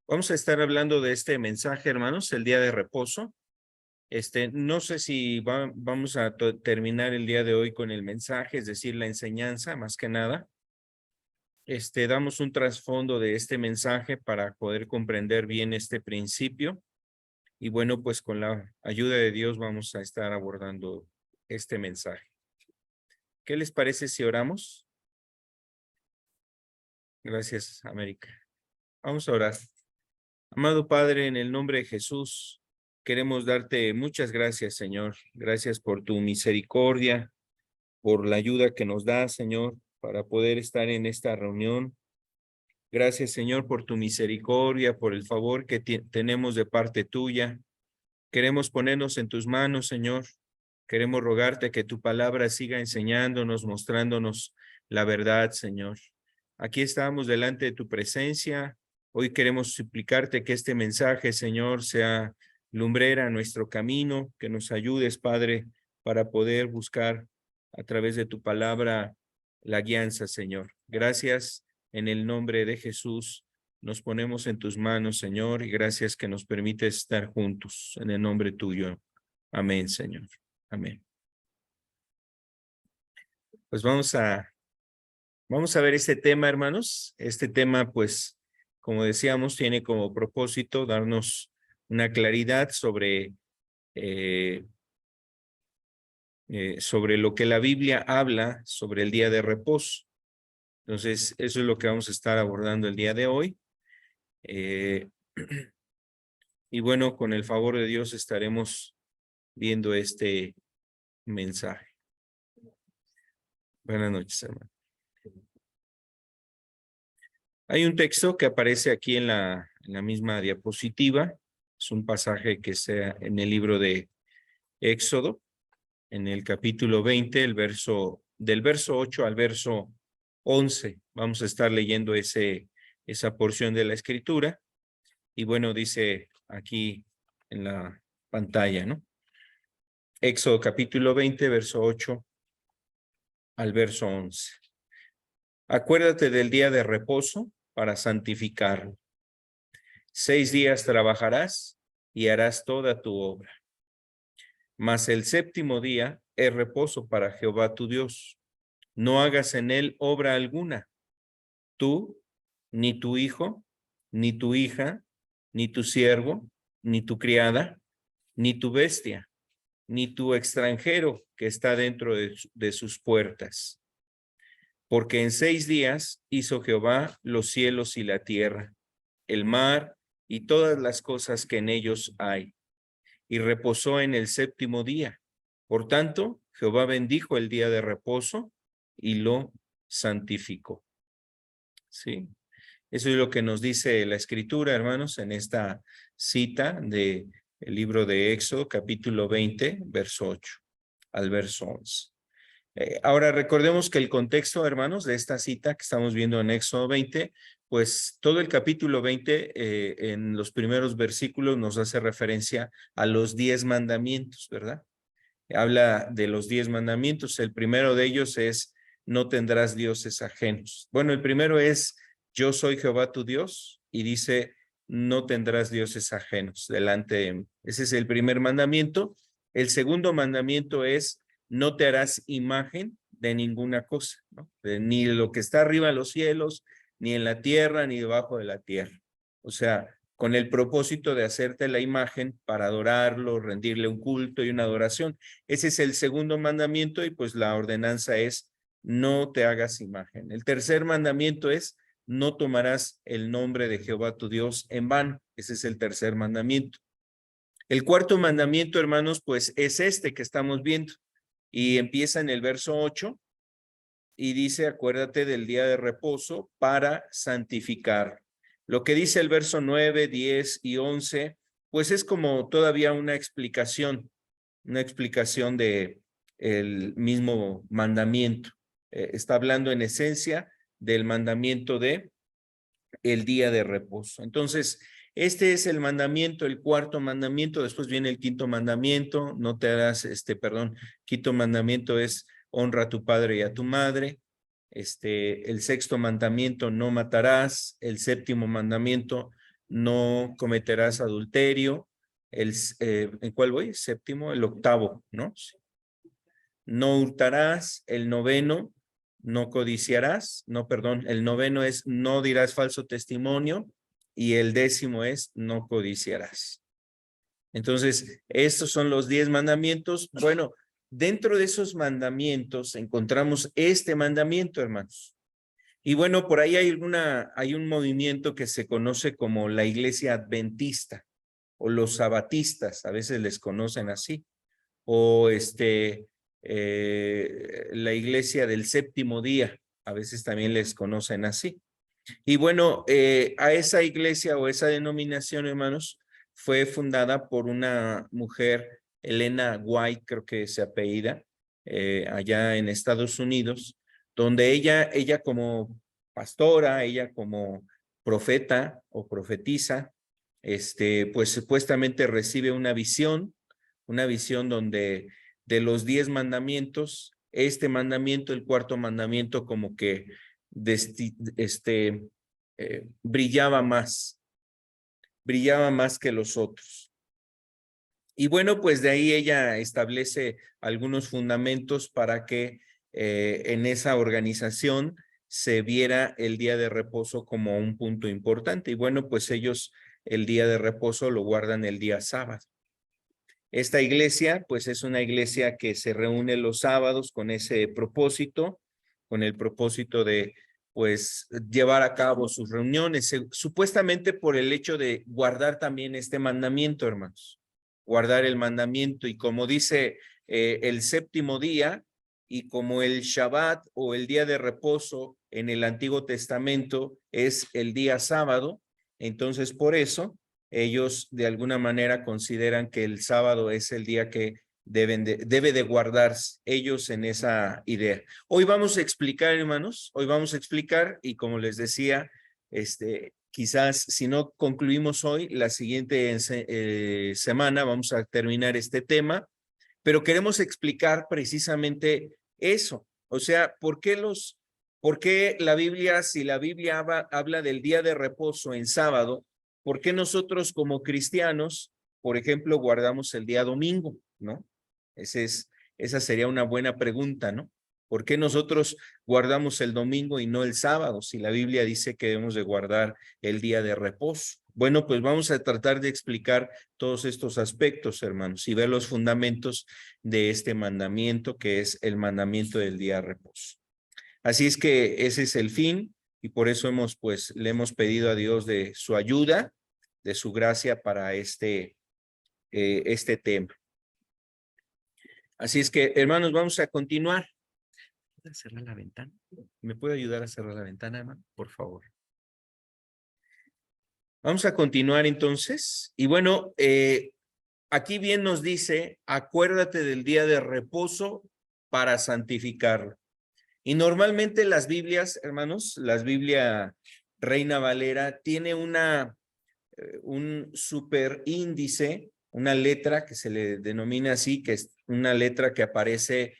Vamos a estar hablando de este mensaje, hermanos, el día de reposo. No sé si vamos a terminar el día de hoy con el mensaje, es decir, la enseñanza, más que nada. Damos un trasfondo de este mensaje para poder comprender bien este principio. Y bueno, pues con la ayuda de Dios vamos a estar abordando este mensaje. ¿Qué les parece si oramos? Gracias, América. Vamos a orar. Amado Padre, en el nombre de Jesús, queremos darte muchas gracias, Señor. Gracias por tu misericordia, por la ayuda que nos das, Señor, para poder estar en esta reunión. Gracias, Señor, por tu misericordia, por el favor que tenemos de parte tuya. Queremos ponernos en tus manos, Señor. Queremos rogarte que tu palabra siga enseñándonos, mostrándonos la verdad, Señor. Aquí estamos delante de tu presencia. Hoy queremos suplicarte que este mensaje, Señor, sea lumbrera a nuestro camino, que nos ayudes, Padre, para poder buscar a través de tu palabra la guianza, Señor. Gracias en el nombre de Jesús. Nos ponemos en tus manos, Señor, y gracias que nos permites estar juntos en el nombre tuyo. Amén, Señor. Amén. Pues vamos a ver este tema, hermanos. Este tema, pues, como decíamos, tiene como propósito darnos una claridad sobre lo que la Biblia habla sobre el día de reposo. Entonces, eso es lo que vamos a estar abordando el día de hoy. Y bueno, con el favor de Dios estaremos viendo este mensaje. Buenas noches, hermano. Hay un texto que aparece aquí en la misma diapositiva. Es un pasaje que está en el libro de Éxodo, en el capítulo 20, del verso 8 al verso 11. Vamos a estar leyendo esa porción de la escritura. Y bueno, dice aquí en la pantalla, ¿no? Éxodo capítulo 20, verso 8 al verso 11. Acuérdate del día de reposo para santificarlo. 6 días trabajarás y harás toda tu obra. Mas el séptimo día es reposo para Jehová tu Dios. No hagas en él obra alguna, tú, ni tu hijo, ni tu hija, ni tu siervo, ni tu criada, ni tu bestia, ni tu extranjero que está dentro de sus puertas. Porque en 6 días hizo Jehová los cielos y la tierra, el mar y todas las cosas que en ellos hay, y reposó en el séptimo día. Por tanto, Jehová bendijo el día de reposo y lo santificó. ¿Sí? Eso es lo que nos dice la Escritura, hermanos, en esta cita del libro de Éxodo, capítulo 20, verso 8 al verso 11. Ahora recordemos que el contexto, hermanos, de esta cita que estamos viendo en Éxodo 20, pues todo el capítulo 20 en los primeros versículos nos hace referencia a los 10 mandamientos, ¿verdad? Habla de los 10 mandamientos. El primero de ellos es no tendrás dioses ajenos. Bueno, el primero es yo soy Jehová tu Dios y dice no tendrás dioses ajenos delante de mí. Ese es el primer mandamiento. El segundo mandamiento es no te harás imagen de ninguna cosa, ¿no? Ni de lo que está arriba en los cielos, ni en la tierra, ni debajo de la tierra. O sea, con el propósito de hacerte la imagen para adorarlo, rendirle un culto y una adoración. Ese es el segundo mandamiento y pues la ordenanza es no te hagas imagen. El tercer mandamiento es no tomarás el nombre de Jehová tu Dios en vano. Ese es el tercer mandamiento. El cuarto mandamiento, hermanos, pues es este que estamos viendo y empieza en el verso 8 y dice, acuérdate del día de reposo para santificar. Lo que dice el verso 9, 10 y 11, pues es como todavía una explicación de el mismo mandamiento. Está hablando en esencia del mandamiento de el día de reposo. Entonces, este es el mandamiento, el cuarto mandamiento. Después viene el quinto mandamiento, no te harás, quinto mandamiento es honra a tu padre y a tu madre. el sexto mandamiento, no matarás, el séptimo mandamiento, no cometerás adulterio, ¿en cuál voy? Séptimo, el octavo, ¿no? No hurtarás, el noveno, no codiciarás, no, perdón, el noveno es no dirás falso testimonio y el décimo es no codiciarás. Entonces, estos son los 10 mandamientos. Bueno, dentro de esos mandamientos encontramos este mandamiento, hermanos. Y bueno, por ahí hay un movimiento que se conoce como la Iglesia Adventista o los sabatistas, a veces les conocen así, o la Iglesia del Séptimo Día, a veces también les conocen así. Y bueno, a esa iglesia o esa denominación, hermanos, fue fundada por una mujer, Elena White, creo que se apellida, allá en Estados Unidos, donde ella como pastora, ella como profeta o profetisa, pues supuestamente recibe una visión donde de los 10 mandamientos, este mandamiento, el cuarto mandamiento, como que brillaba más que los otros. Y bueno, pues de ahí ella establece algunos fundamentos para que en esa organización se viera el día de reposo como un punto importante. Y bueno, pues ellos el día de reposo lo guardan el día sábado. Esta iglesia, pues es una iglesia que se reúne los sábados con ese propósito, con el propósito de, pues, llevar a cabo sus reuniones, supuestamente por el hecho de guardar también este mandamiento, hermanos, guardar el mandamiento. Y como dice el séptimo día, y como el Shabbat o el día de reposo en el Antiguo Testamento es el día sábado, entonces por eso ellos de alguna manera consideran que el sábado es el día que debe de guardarse ellos en esa idea. Hoy vamos a explicar, hermanos, hoy vamos a explicar, y como les decía, quizás si no concluimos hoy, la siguiente semana vamos a terminar este tema, pero queremos explicar precisamente eso. O sea, ¿por qué la Biblia, si la Biblia habla del día de reposo en sábado, ¿por qué nosotros como cristianos, por ejemplo, guardamos el día domingo, ¿no? Esa sería una buena pregunta, ¿no? ¿Por qué nosotros guardamos el domingo y no el sábado si la Biblia dice que debemos de guardar el día de reposo? Bueno, pues vamos a tratar de explicar todos estos aspectos, hermanos, y ver los fundamentos de este mandamiento que es el mandamiento del día de reposo. Así es que ese es el fin y por eso le hemos pedido a Dios de su ayuda, de su gracia para este tema. Así es que, hermanos, vamos a continuar. ¿Puedo cerrar la ventana? ¿Me puede ayudar a cerrar la ventana, hermano? Por favor. Vamos a continuar entonces. Y bueno, aquí bien nos dice, acuérdate del día de reposo para santificarlo. Y normalmente las Biblias, hermanos, la Biblia Reina Valera tiene un superíndice, una letra que se le denomina así, que es una letra que aparece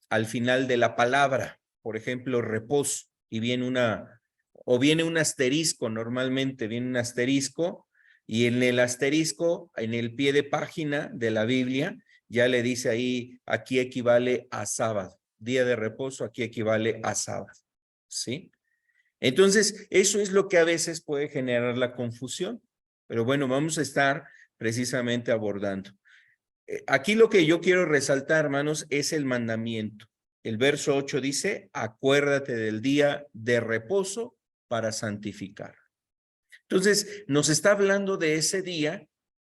al final de la palabra, por ejemplo, reposo, y viene un asterisco, normalmente viene un asterisco, y en el asterisco, en el pie de página de la Biblia, ya le dice ahí, aquí equivale a sábado, día de reposo, aquí equivale a sábado, ¿sí? Entonces, eso es lo que a veces puede generar la confusión, pero bueno, vamos a estar precisamente abordando. Aquí lo que yo quiero resaltar, hermanos, es el mandamiento. El verso 8 dice, acuérdate del día de reposo para santificar. Entonces, nos está hablando de ese día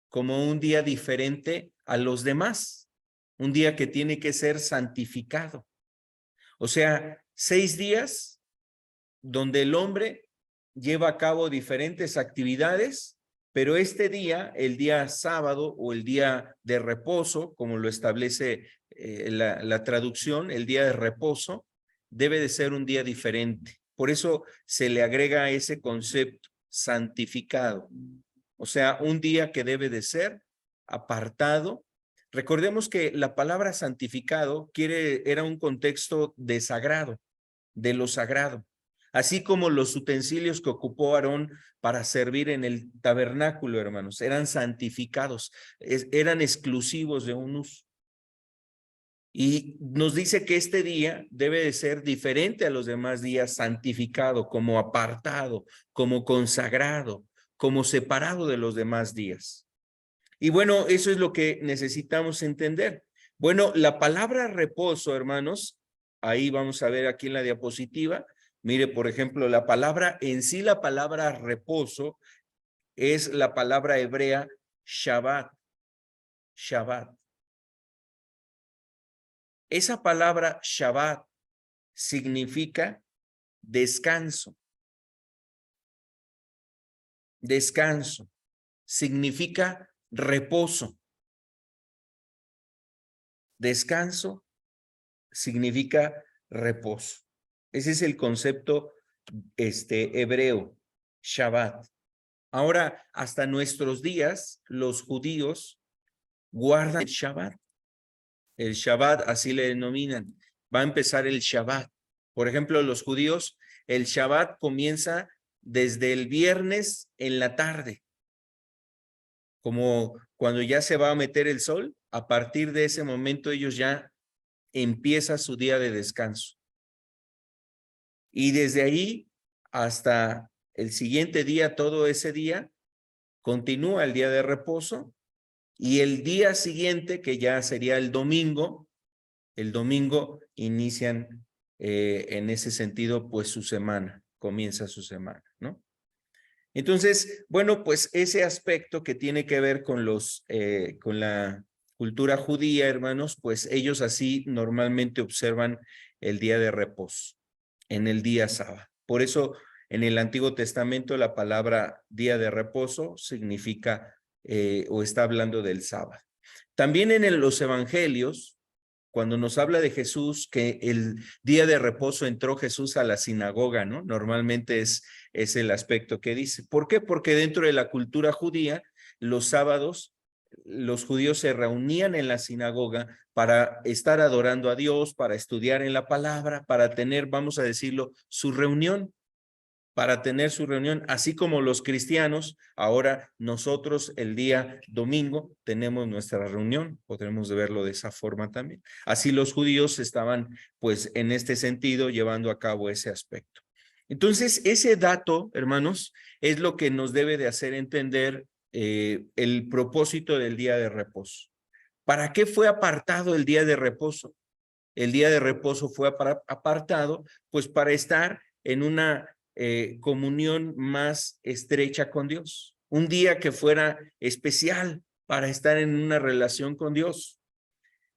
como un día diferente a los demás, un día que tiene que ser santificado. O sea, 6 días donde el hombre lleva a cabo diferentes actividades, pero este día, el día sábado o el día de reposo, como lo establece la traducción, el día de reposo, debe de ser un día diferente. Por eso se le agrega ese concepto, santificado. O sea, un día que debe de ser apartado. Recordemos que la palabra santificado era un contexto de sagrado. de lo sagrado, así como los utensilios que ocupó Aarón para servir en el tabernáculo, hermanos, eran santificados, eran exclusivos de un uso. Y nos dice que este día debe de ser diferente a los demás días, santificado, como apartado, como consagrado, como separado de los demás días. Y bueno, eso es lo que necesitamos entender. Bueno, la palabra reposo, hermanos, ahí vamos a ver aquí en la diapositiva. Mire, por ejemplo, la palabra en sí, la palabra reposo es la palabra hebrea Shabbat. Shabbat. Esa palabra Shabbat significa descanso. Descanso. Significa reposo. Descanso significa reposo. Ese es el concepto hebreo, Shabbat. Ahora, hasta nuestros días, los judíos guardan el Shabbat. El Shabbat, así le denominan. Va a empezar el Shabbat. Por ejemplo, los judíos, el Shabbat comienza desde el viernes en la tarde. Como cuando ya se va a meter el sol, a partir de ese momento ellos ya empieza su día de descanso. Y desde ahí hasta el siguiente día, todo ese día, continúa el día de reposo. Y el día siguiente, que ya sería el domingo inician en ese sentido, pues su semana, comienza su semana, ¿no? Entonces, bueno, pues ese aspecto que tiene que ver con con la cultura judía, hermanos, pues ellos así normalmente observan el día de reposo, en el día sábado. Por eso, en el Antiguo Testamento, la palabra día de reposo significa o está hablando del sábado. También en los evangelios, cuando nos habla de Jesús, que el día de reposo entró Jesús a la sinagoga, ¿no? Normalmente es el aspecto que dice. ¿Por qué? Porque dentro de la cultura judía, los sábados, los judíos se reunían en la sinagoga para estar adorando a Dios, para estudiar en la palabra, para tener, vamos a decirlo, su reunión. Para tener su reunión, así como los cristianos, ahora nosotros el día domingo tenemos nuestra reunión, podremos verlo de esa forma también. Así los judíos estaban pues en este sentido llevando a cabo ese aspecto. Entonces ese dato, hermanos, es lo que nos debe de hacer entender el propósito del día de reposo. ¿Para qué fue apartado el día de reposo? El día de reposo fue apartado pues para estar en una comunión más estrecha con Dios. Un día que fuera especial para estar en una relación con Dios.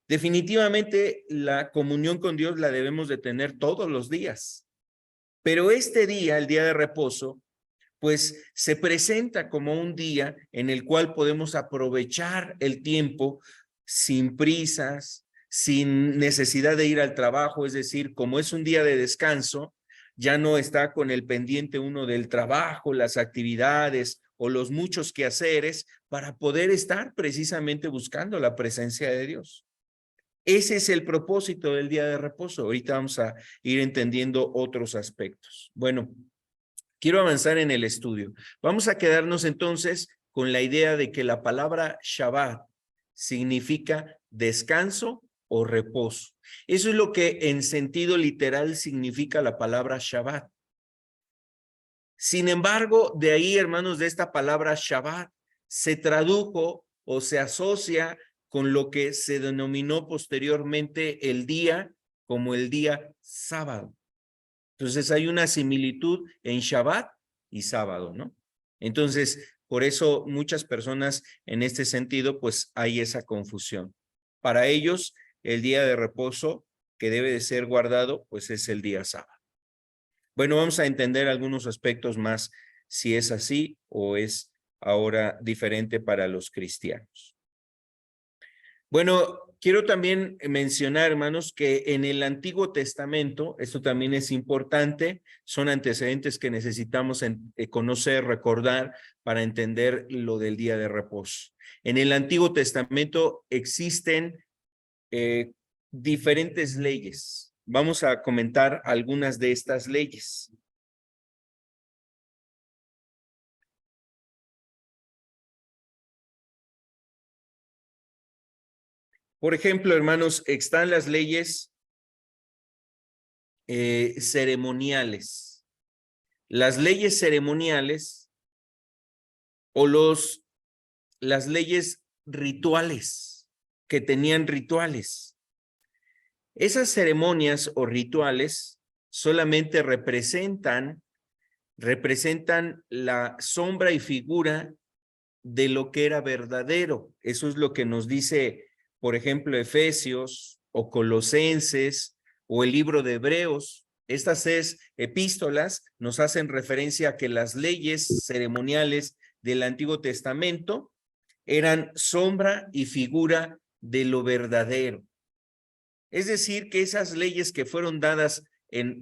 Definitivamente la comunión con Dios la debemos de tener todos los días. Pero este día, el día de reposo, pues se presenta como un día en el cual podemos aprovechar el tiempo sin prisas, sin necesidad de ir al trabajo, es decir, como es un día de descanso, ya no está con el pendiente uno del trabajo, las actividades o los muchos quehaceres para poder estar precisamente buscando la presencia de Dios. Ese es el propósito del día de reposo. Ahorita vamos a ir entendiendo otros aspectos. Bueno, quiero avanzar en el estudio. Vamos a quedarnos entonces con la idea de que la palabra Shabbat significa descanso o reposo. Eso es lo que en sentido literal significa la palabra Shabbat. Sin embargo, de ahí, hermanos, de esta palabra Shabbat se tradujo o se asocia con lo que se denominó posteriormente el día como el día sábado. Entonces hay una similitud en Shabbat y sábado, ¿no? Entonces, por eso muchas personas en este sentido, pues hay esa confusión. Para ellos, el día de reposo que debe de ser guardado, pues es el día sábado. Bueno, vamos a entender algunos aspectos más, si es así o es ahora diferente para los cristianos. Bueno, quiero también mencionar, hermanos, que en el Antiguo Testamento, esto también es importante, son antecedentes que necesitamos conocer, recordar para entender lo del día de reposo. En el Antiguo Testamento existen diferentes leyes vamos a comentar algunas de estas leyes. Por ejemplo, hermanos, están las leyes ceremoniales. Las leyes ceremoniales o las leyes rituales, que tenían rituales. Esas ceremonias o rituales solamente representan la sombra y figura de lo que era verdadero. Eso es lo que nos dice, por ejemplo, Efesios o Colosenses o el libro de Hebreos. Estas epístolas nos hacen referencia a que las leyes ceremoniales del Antiguo Testamento eran sombra y figura de lo verdadero. Es decir, que esas leyes que fueron dadas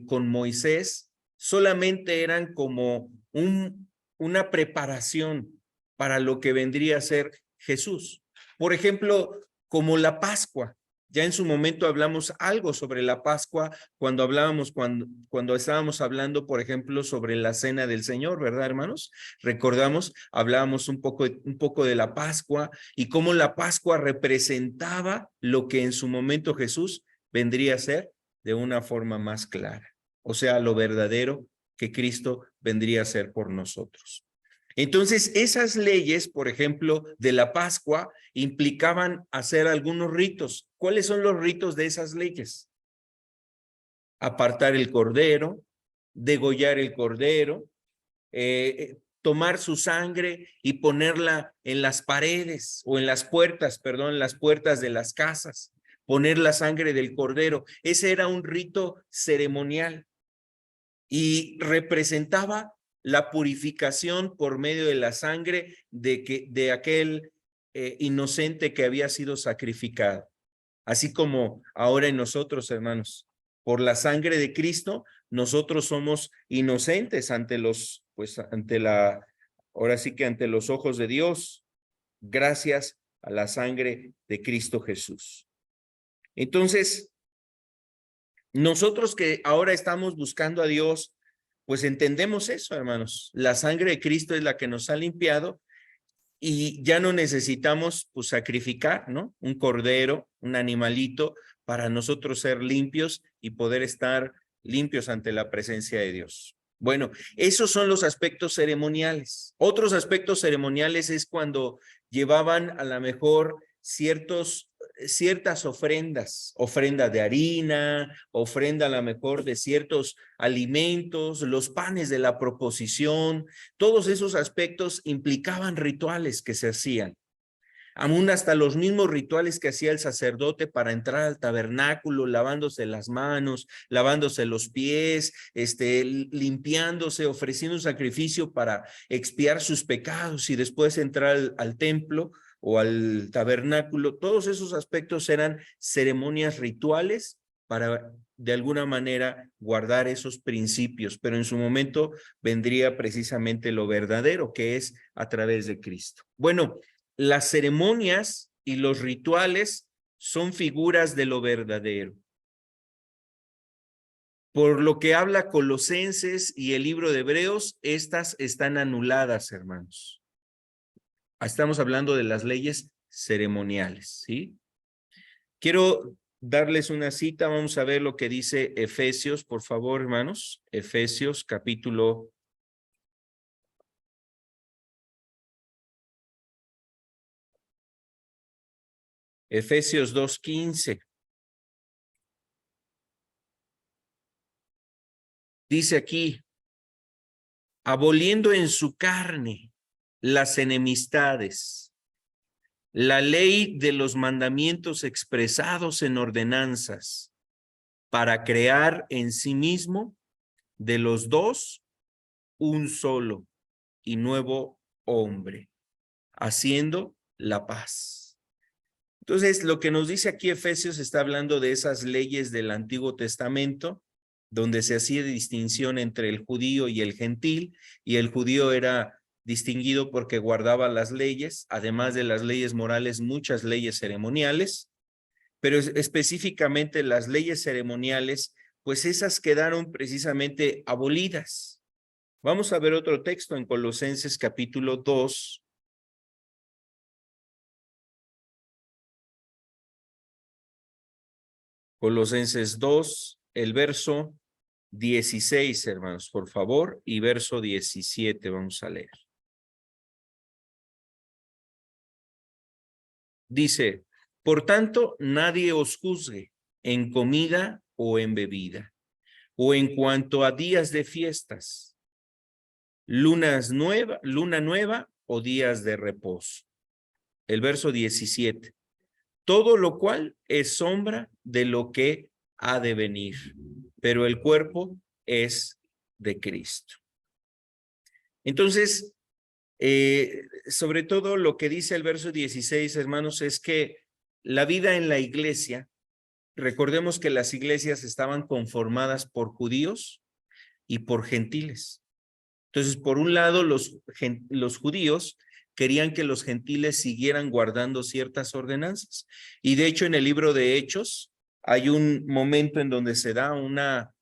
con Moisés solamente eran como una preparación para lo que vendría a ser Jesús. Por ejemplo, como la Pascua. Ya en su momento hablamos algo sobre la Pascua cuando estábamos hablando, por ejemplo, sobre la Cena del Señor, ¿verdad, hermanos? Recordamos, hablábamos un poco de la Pascua y cómo la Pascua representaba lo que en su momento Jesús vendría a ser de una forma más clara. O sea, lo verdadero que Cristo vendría a ser por nosotros. Entonces, esas leyes, por ejemplo, de la Pascua, implicaban hacer algunos ritos. ¿Cuáles son los ritos de esas leyes? Apartar el cordero, degollar el cordero, tomar su sangre y ponerla en las paredes o en las puertas, perdón, en las puertas de las casas, poner la sangre del cordero. Ese era un rito ceremonial y representaba la purificación por medio de la sangre de aquel inocente que había sido sacrificado. Así como ahora en nosotros, hermanos, por la sangre de Cristo, nosotros somos inocentes ahora sí que ante los ojos de Dios, gracias a la sangre de Cristo Jesús. Entonces, nosotros que ahora estamos buscando a Dios, pues entendemos eso, hermanos. La sangre de Cristo es la que nos ha limpiado y ya no necesitamos pues sacrificar, ¿no? Un cordero, un animalito para nosotros ser limpios y poder estar limpios ante la presencia de Dios. Bueno, esos son los aspectos ceremoniales. Otros aspectos ceremoniales es cuando llevaban a lo mejor ciertas ofrendas, ofrenda de harina, ofrenda a lo mejor de ciertos alimentos, los panes de la proposición, todos esos aspectos implicaban rituales que se hacían. Aún hasta los mismos rituales que hacía el sacerdote para entrar al tabernáculo, lavándose las manos, lavándose los pies, limpiándose, ofreciendo un sacrificio para expiar sus pecados y después entrar al templo o al tabernáculo. Todos esos aspectos eran ceremonias rituales para de alguna manera guardar esos principios, pero en su momento vendría precisamente lo verdadero, que es a través de Cristo. Bueno, las ceremonias y los rituales son figuras de lo verdadero. Por lo que habla Colosenses y el libro de Hebreos, estas están anuladas, hermanos. Estamos hablando de las leyes ceremoniales, ¿sí? Quiero darles una cita, vamos a ver lo que dice Efesios, por favor, hermanos. Efesios capítulo 2:15. Dice aquí, aboliendo en su carne las enemistades, la ley de los mandamientos expresados en ordenanzas, para crear en sí mismo de los dos un solo y nuevo hombre, haciendo la paz. Entonces, lo que nos dice aquí Efesios está hablando de esas leyes del Antiguo Testamento, donde se hacía distinción entre el judío y el gentil, y el judío era distinguido porque guardaba las leyes, además de las leyes morales, muchas leyes ceremoniales, pero específicamente las leyes ceremoniales, pues esas quedaron precisamente abolidas. Vamos a ver otro texto en Colosenses capítulo 2. Colosenses 2, el verso 16, hermanos, por favor, y verso 17 vamos a leer. Dice, por tanto, nadie os juzgue en comida o en bebida, o en cuanto a días de fiestas, luna nueva o días de reposo. El verso 17. Todo lo cual es sombra de lo que ha de venir, pero el cuerpo es de Cristo. Entonces, sobre todo lo que dice el verso 16, hermanos, es que la vida en la iglesia, recordemos que las iglesias estaban conformadas por judíos y por gentiles. Entonces, por un lado, los judíos querían que los gentiles siguieran guardando ciertas ordenanzas. Y de hecho, en el libro de Hechos, hay un momento en donde se da una,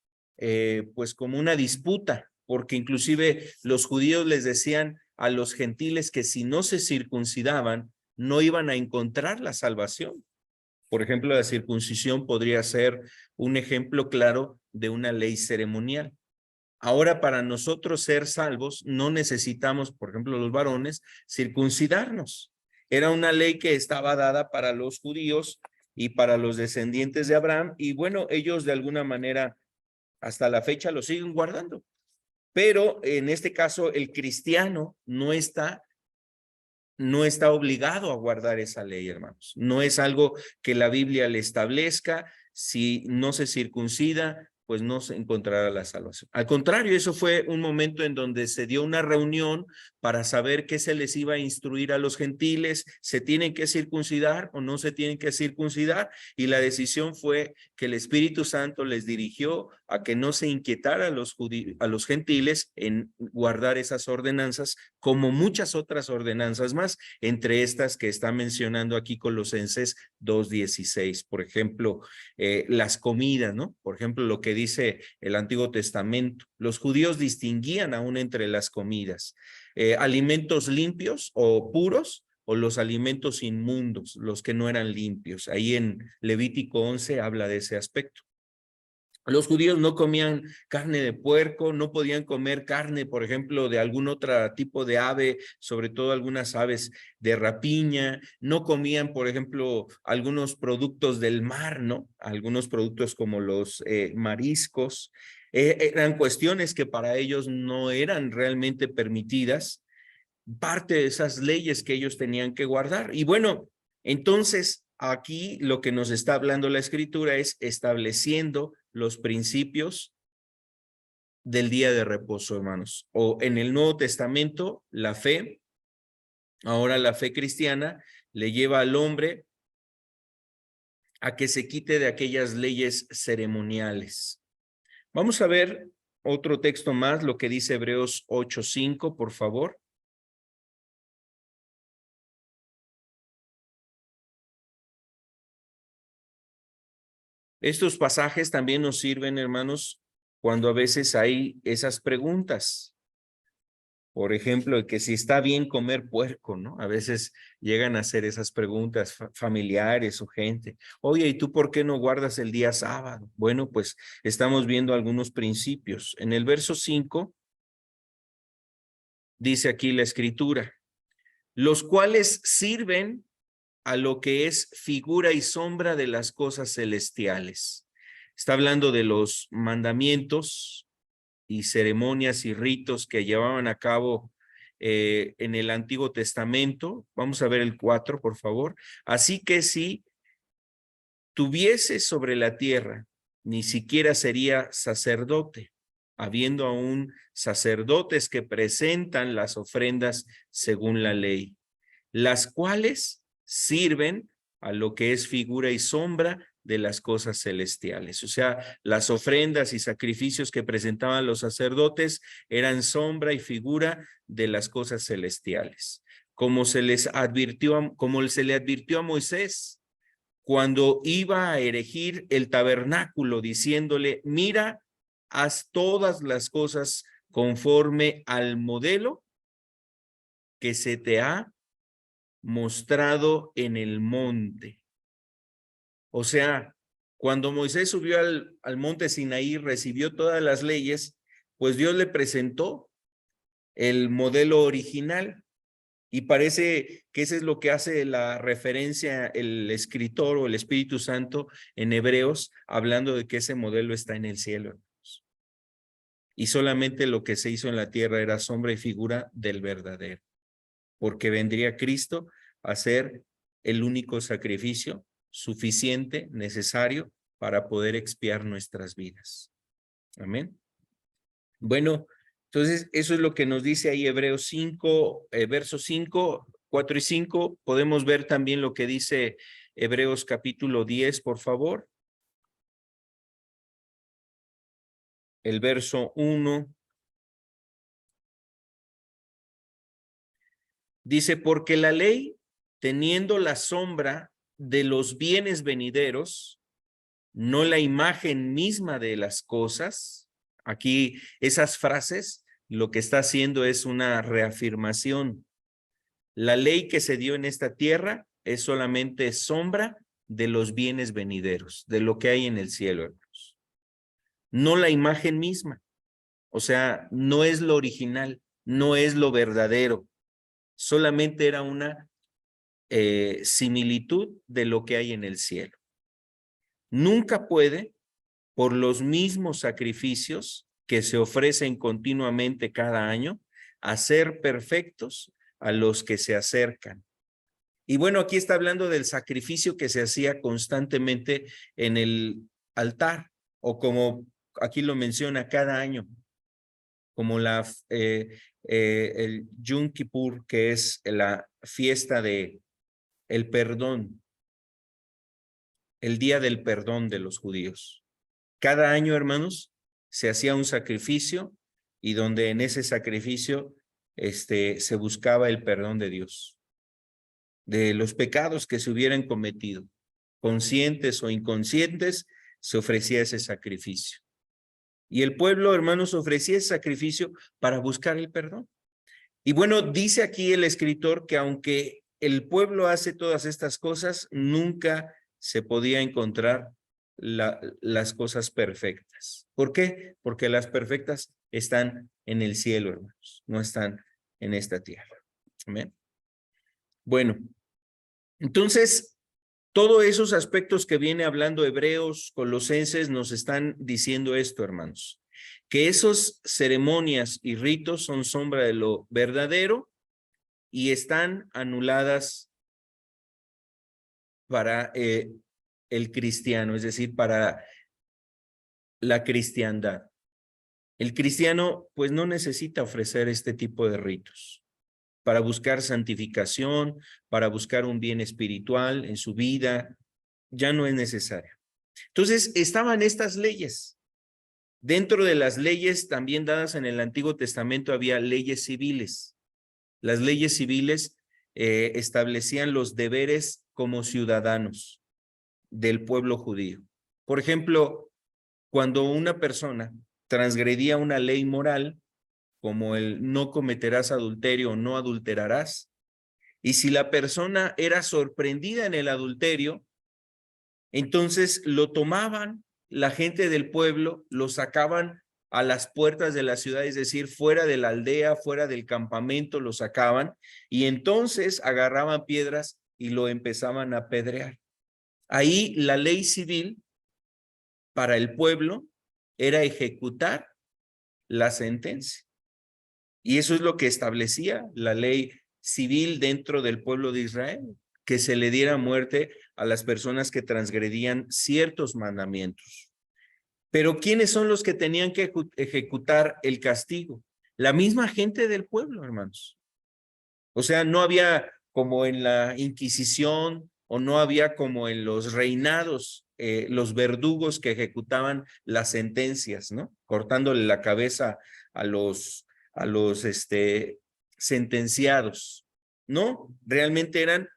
pues como una disputa, porque inclusive los judíos les decían a los gentiles que si no se circuncidaban, no iban a encontrar la salvación. Por ejemplo, la circuncisión podría ser un ejemplo claro de una ley ceremonial. Ahora, para nosotros ser salvos, no necesitamos, por ejemplo, los varones, circuncidarnos. Era una ley que estaba dada para los judíos y para los descendientes de Abraham, y bueno, ellos de alguna manera hasta la fecha lo siguen guardando. Pero en este caso, el cristiano no está obligado a guardar esa ley, hermanos. No es algo que la Biblia le establezca. Si no se circuncida, pues no se encontrará la salvación. Al contrario, eso fue un momento en donde se dio una reunión para saber qué se les iba a instruir a los gentiles, se tienen que circuncidar o no se tienen que circuncidar, y la decisión fue que el Espíritu Santo les dirigió a que no se inquietara a los gentiles en guardar esas ordenanzas, como muchas otras ordenanzas más, entre estas que está mencionando aquí Colosenses 2:16, por ejemplo, las comidas, ¿no? Por ejemplo, lo que dice el Antiguo Testamento, los judíos distinguían aún entre las comidas, alimentos limpios o puros, o los alimentos inmundos, los que no eran limpios. Ahí en Levítico 11 habla de ese aspecto. Los judíos no comían carne de puerco, no podían comer carne, por ejemplo, de algún otro tipo de ave, sobre todo algunas aves de rapiña, no comían, por ejemplo, algunos productos del mar, ¿no? Algunos productos como los mariscos. Eran cuestiones que para ellos no eran realmente permitidas, parte de esas leyes que ellos tenían que guardar. Y bueno, entonces aquí lo que nos está hablando la Escritura es estableciendo los principios del día de reposo, hermanos. O en el Nuevo Testamento, la fe, ahora la fe cristiana, le lleva al hombre a que se quite de aquellas leyes ceremoniales. Vamos a ver otro texto más, lo que dice Hebreos 8:5, por favor. Estos pasajes también nos sirven, hermanos, cuando a veces hay esas preguntas. Por ejemplo, que si está bien comer puerco, ¿no? A veces llegan a hacer esas preguntas familiares o gente. Oye, ¿y tú por qué no guardas el día sábado? Bueno, pues estamos viendo algunos principios. En el verso 5 dice aquí la Escritura, los cuales sirven a lo que es figura y sombra de las cosas celestiales. Está hablando de los mandamientos y ceremonias y ritos que llevaban a cabo en el Antiguo Testamento. Vamos a ver el 4, por favor. Así que si tuviese sobre la tierra, ni siquiera sería sacerdote, habiendo aún sacerdotes que presentan las ofrendas según la ley, las cuales sirven a lo que es figura y sombra de las cosas celestiales. O sea, las ofrendas y sacrificios que presentaban los sacerdotes eran sombra y figura de las cosas celestiales. Como se le advirtió a Moisés cuando iba a erigir el tabernáculo, diciéndole, mira, haz todas las cosas conforme al modelo que se te ha mostrado en el monte. O sea, cuando Moisés subió al monte Sinaí, recibió todas las leyes, pues Dios le presentó el modelo original. Y parece que eso es lo que hace la referencia el escritor o el Espíritu Santo en Hebreos, hablando de que ese modelo está en el cielo, hermanos. Y solamente lo que se hizo en la tierra era sombra y figura del verdadero, porque vendría Cristo a ser el único sacrificio suficiente, necesario para poder expiar nuestras vidas. Amén. Bueno, entonces eso es lo que nos dice ahí Hebreos 5, versos 5, 4 y 5. Podemos ver también lo que dice Hebreos capítulo 10, por favor. El verso 1. Dice, porque la ley, teniendo la sombra de los bienes venideros, no la imagen misma de las cosas. Aquí esas frases lo que está haciendo es una reafirmación. La ley que se dio en esta tierra es solamente sombra de los bienes venideros, de lo que hay en el cielo, hermanos. No la imagen misma. O sea, no es lo original, no es lo verdadero. Solamente era una similitud de lo que hay en el cielo. Nunca puede, por los mismos sacrificios que se ofrecen continuamente cada año, hacer perfectos a los que se acercan. Y bueno, aquí está hablando del sacrificio que se hacía constantemente en el altar, o como aquí lo menciona cada año, como el Yom Kippur, que es la fiesta de el perdón, el día del perdón de los judíos. Cada año, hermanos, se hacía un sacrificio y donde en ese sacrificio se buscaba el perdón de Dios, de los pecados que se hubieran cometido, conscientes o inconscientes, se ofrecía ese sacrificio. Y el pueblo, hermanos, ofrecía ese sacrificio para buscar el perdón. Y bueno, dice aquí el escritor que aunque el pueblo hace todas estas cosas, nunca se podía encontrar las cosas perfectas. ¿Por qué? Porque las perfectas están en el cielo, hermanos, no están en esta tierra. Amén. Bueno, entonces, todos esos aspectos que viene hablando Hebreos, Colosenses, nos están diciendo esto, hermanos, que esos ceremonias y ritos son sombra de lo verdadero y están anuladas para el cristiano, es decir, para la cristiandad. El cristiano pues no necesita ofrecer este tipo de ritos para buscar santificación, para buscar un bien espiritual en su vida, ya no es necesario. Entonces estaban estas leyes. Dentro de las leyes también dadas en el Antiguo Testamento había leyes civiles. Las leyes civiles establecían los deberes como ciudadanos del pueblo judío. Por ejemplo, cuando una persona transgredía una ley moral, como el no cometerás adulterio o no adulterarás, y si la persona era sorprendida en el adulterio, entonces lo tomaban la gente del pueblo, lo sacaban a las puertas de la ciudad, es decir, fuera de la aldea, fuera del campamento, lo sacaban y entonces agarraban piedras y lo empezaban a apedrear. Ahí la ley civil para el pueblo era ejecutar la sentencia. Y eso es lo que establecía la ley civil dentro del pueblo de Israel, que se le diera muerte a las personas que transgredían ciertos mandamientos. Pero ¿quiénes son los que tenían que ejecutar el castigo? La misma gente del pueblo, hermanos. O sea, no había como en la Inquisición o no había como en los reinados, los verdugos que ejecutaban las sentencias, ¿no? Cortándole la cabeza a los sentenciados. No, realmente eran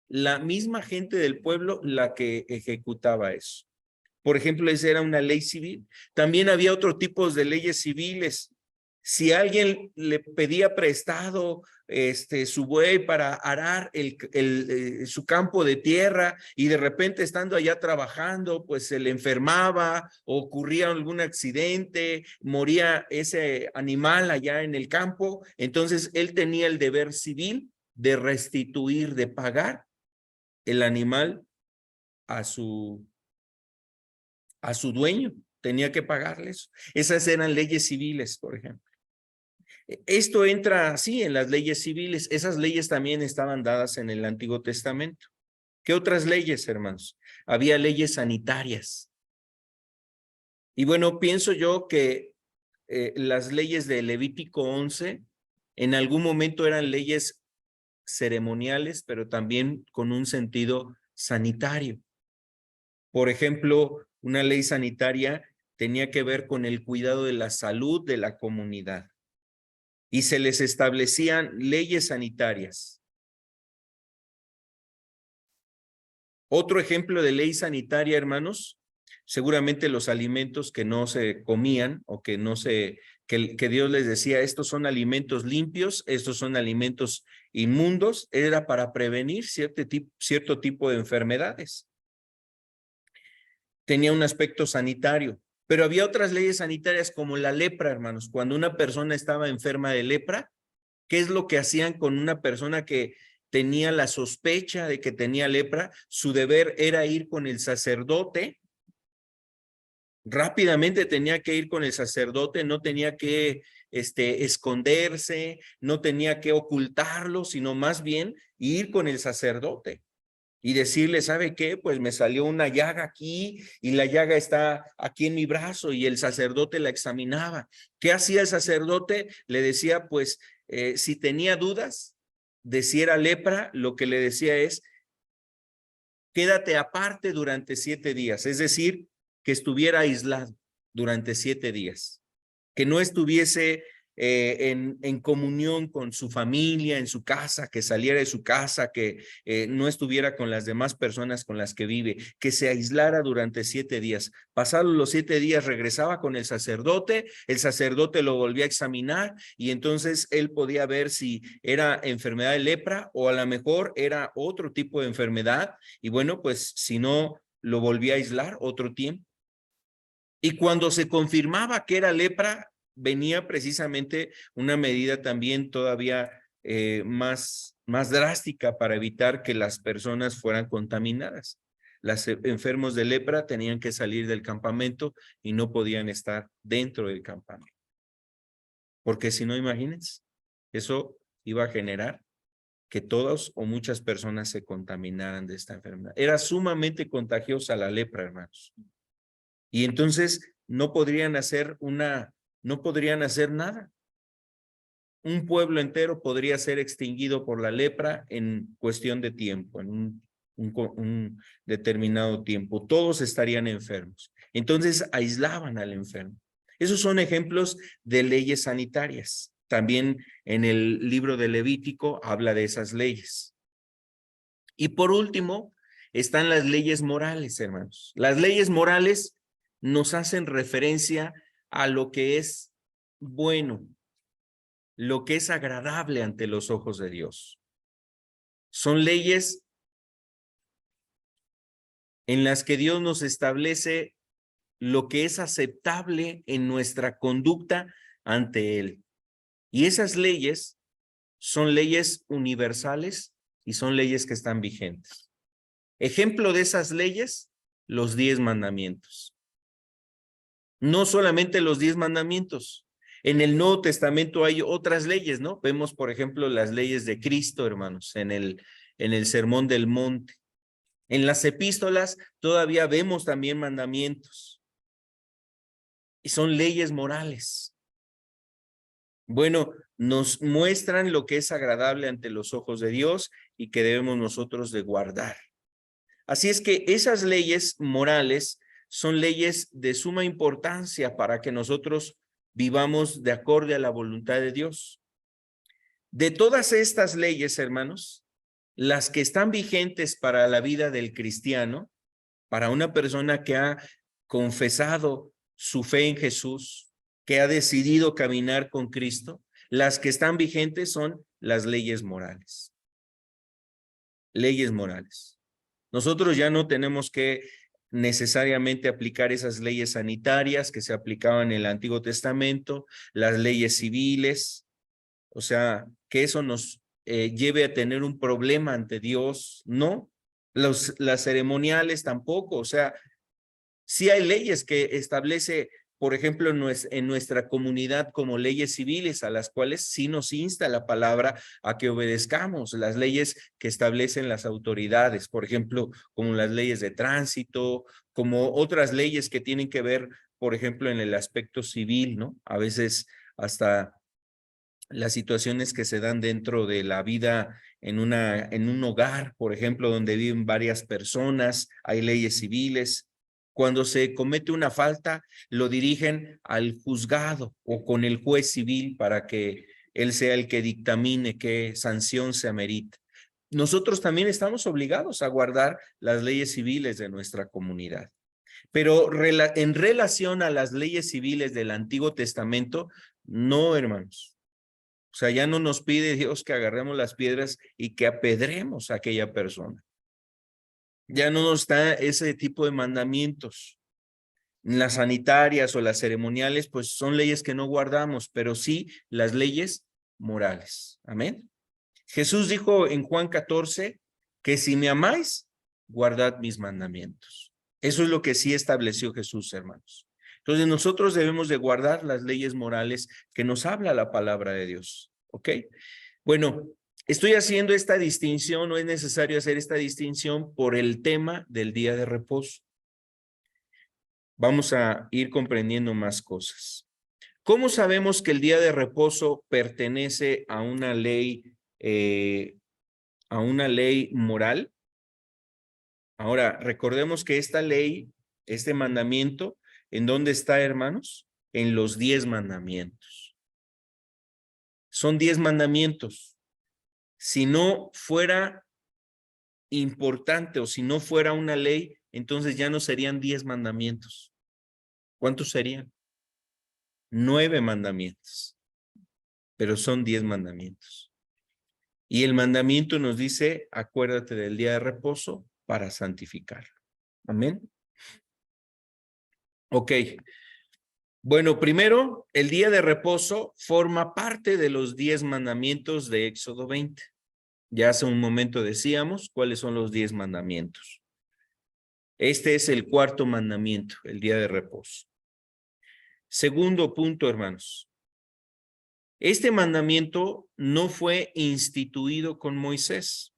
la misma gente del pueblo la que ejecutaba eso. Por ejemplo, esa era una ley civil. También había otro tipo de leyes civiles. Si alguien le pedía prestado su buey para arar su campo de tierra y de repente estando allá trabajando, pues se le enfermaba o ocurría algún accidente, moría ese animal allá en el campo, entonces él tenía el deber civil de restituir, de pagar el animal a su dueño, tenía que pagarles. Esas eran leyes civiles, por ejemplo. Esto entra así en las leyes civiles. Esas leyes también estaban dadas en el Antiguo Testamento. ¿Qué otras leyes, hermanos? Había leyes sanitarias. Y bueno, pienso yo que las leyes de Levítico 11 en algún momento eran leyes ceremoniales, pero también con un sentido sanitario. Por ejemplo, una ley sanitaria tenía que ver con el cuidado de la salud de la comunidad y se les establecían leyes sanitarias. Otro ejemplo de ley sanitaria, hermanos, seguramente los alimentos que no se comían o que no se, que Dios les decía, estos son alimentos limpios, estos son alimentos inmundos, era para prevenir cierto tipo de enfermedades. Tenía un aspecto sanitario, pero había otras leyes sanitarias como la lepra, hermanos. Cuando una persona estaba enferma de lepra, ¿qué es lo que hacían con una persona que tenía la sospecha de que tenía lepra? Su deber era ir con el sacerdote. Rápidamente tenía que ir con el sacerdote, no tenía que esconderse, no tenía que ocultarlo, sino más bien ir con el sacerdote y decirle, ¿sabe qué? Pues me salió una llaga aquí y la llaga está aquí en mi brazo, y el sacerdote la examinaba. ¿Qué hacía el sacerdote? Le decía, pues, si tenía dudas de si era lepra, lo que le decía es, quédate aparte durante 7 días, es decir, que estuviera aislado durante 7 días, que no estuviese en comunión con su familia, en su casa, que saliera de su casa, que no estuviera con las demás personas con las que vive, que se aislara durante 7 días. Pasados los 7 días regresaba con el sacerdote lo volvía a examinar y entonces él podía ver si era enfermedad de lepra o a lo mejor era otro tipo de enfermedad, y bueno, pues si no, lo volvía a aislar otro tiempo. Y cuando se confirmaba que era lepra, venía precisamente una medida también todavía más drástica para evitar que las personas fueran contaminadas. Los enfermos de lepra tenían que salir del campamento y no podían estar dentro del campamento. Porque si no, imagínense, eso iba a generar que todas o muchas personas se contaminaran de esta enfermedad. Era sumamente contagiosa la lepra, hermanos. Y entonces no podrían hacer nada. Un pueblo entero podría ser extinguido por la lepra en cuestión de tiempo, en un determinado tiempo. Todos estarían enfermos. Entonces aislaban al enfermo. Esos son ejemplos de leyes sanitarias. También en el libro de Levítico habla de esas leyes. Y por último, están las leyes morales, hermanos. Las leyes morales nos hacen referencia a lo que es bueno, lo que es agradable ante los ojos de Dios. Son leyes en las que Dios nos establece lo que es aceptable en nuestra conducta ante Él. Y esas leyes son leyes universales y son leyes que están vigentes. Ejemplo de esas leyes, los 10 mandamientos. No solamente los 10 mandamientos. En el Nuevo Testamento hay otras leyes, ¿no? Vemos, por ejemplo, las leyes de Cristo, hermanos, en el Sermón del Monte. En las epístolas todavía vemos también mandamientos. Y son leyes morales. Bueno, nos muestran lo que es agradable ante los ojos de Dios y que debemos nosotros de guardar. Así es que esas leyes morales son leyes de suma importancia para que nosotros vivamos de acorde a la voluntad de Dios. De todas estas leyes, hermanos, las que están vigentes para la vida del cristiano, para una persona que ha confesado su fe en Jesús, que ha decidido caminar con Cristo, las que están vigentes son las leyes morales. Leyes morales. Nosotros ya no tenemos que necesariamente aplicar esas leyes sanitarias que se aplicaban en el Antiguo Testamento, las leyes civiles, o sea, que eso nos lleve a tener un problema ante Dios, no. Las ceremoniales tampoco, o sea, sí hay leyes que establece, por ejemplo, en nuestra comunidad como leyes civiles a las cuales sí nos insta la palabra a que obedezcamos, las leyes que establecen las autoridades, por ejemplo, como las leyes de tránsito, como otras leyes que tienen que ver, por ejemplo, en el aspecto civil, ¿no? A veces hasta las situaciones que se dan dentro de la vida en un hogar, por ejemplo, donde viven varias personas, hay leyes civiles. Cuando se comete una falta, lo dirigen al juzgado o con el juez civil para que él sea el que dictamine qué sanción se amerita. Nosotros también estamos obligados a guardar las leyes civiles de nuestra comunidad. Pero en relación a las leyes civiles del Antiguo Testamento, no, hermanos. O sea, ya no nos pide Dios que agarremos las piedras y que apedremos a aquella persona. Ya no nos da ese tipo de mandamientos. Las sanitarias o las ceremoniales, pues son leyes que no guardamos, pero sí las leyes morales. Amén. Jesús dijo en Juan 14 que si me amáis, guardad mis mandamientos. Eso es lo que sí estableció Jesús, hermanos. Entonces nosotros debemos de guardar las leyes morales que nos habla la palabra de Dios. ¿Ok? Bueno, estoy haciendo esta distinción, no es necesario hacer esta distinción por el tema del día de reposo. Vamos a ir comprendiendo más cosas. ¿Cómo sabemos que el día de reposo pertenece a una ley moral? Ahora, recordemos que esta ley, este mandamiento, ¿en dónde está, hermanos? En los 10 mandamientos. Son 10 mandamientos. Si no fuera importante o si no fuera una ley, entonces ya no serían 10 mandamientos. ¿Cuántos serían? 9 mandamientos, pero son 10 mandamientos. Y el mandamiento nos dice, acuérdate del día de reposo para santificarlo. Amén. Ok. Bueno, primero, el día de reposo forma parte de los 10 mandamientos de Éxodo 20. Ya hace un momento decíamos cuáles son los 10 mandamientos. Este es el cuarto mandamiento, el día de reposo. Segundo punto, hermanos. Este mandamiento no fue instituido con Moisés.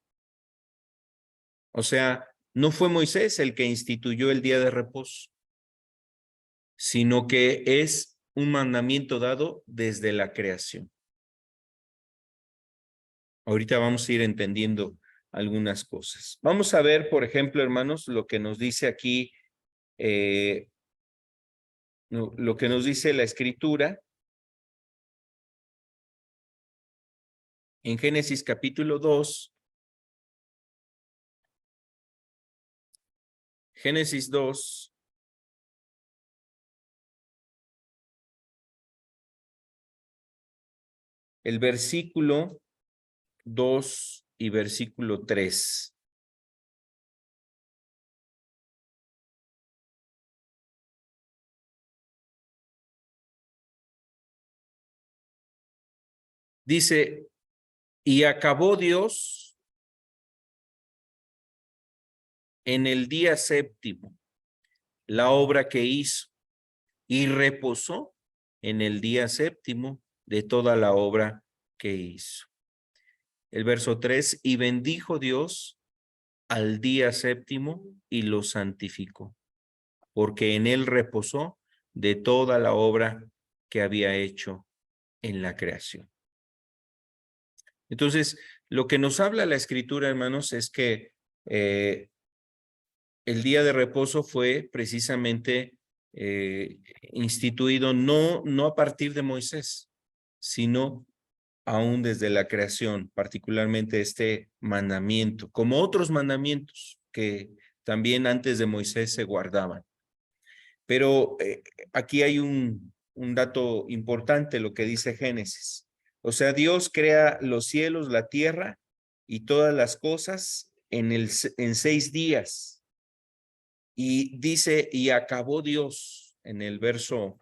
O sea, no fue Moisés el que instituyó el día de reposo, sino que es un mandamiento dado desde la creación. Ahorita vamos a ir entendiendo algunas cosas. Vamos a ver, por ejemplo, hermanos, lo que nos dice aquí, lo que nos dice la Escritura en Génesis capítulo 2. Génesis 2. El versículo 2 y versículo 3. Dice, y acabó Dios en el día séptimo la obra que hizo y reposó en el día séptimo de toda la obra que hizo. El verso 3, y bendijo Dios al día séptimo y lo santificó, porque en él reposó de toda la obra que había hecho en la creación. Entonces, lo que nos habla la Escritura, hermanos, es que el día de reposo fue precisamente instituido no a partir de Moisés, sino aún desde la creación, particularmente este mandamiento, como otros mandamientos que también antes de Moisés se guardaban. Pero aquí hay un dato importante, lo que dice Génesis. O sea, Dios crea los cielos, la tierra y todas las cosas en 6 días. Y dice, y acabó Dios en el verso.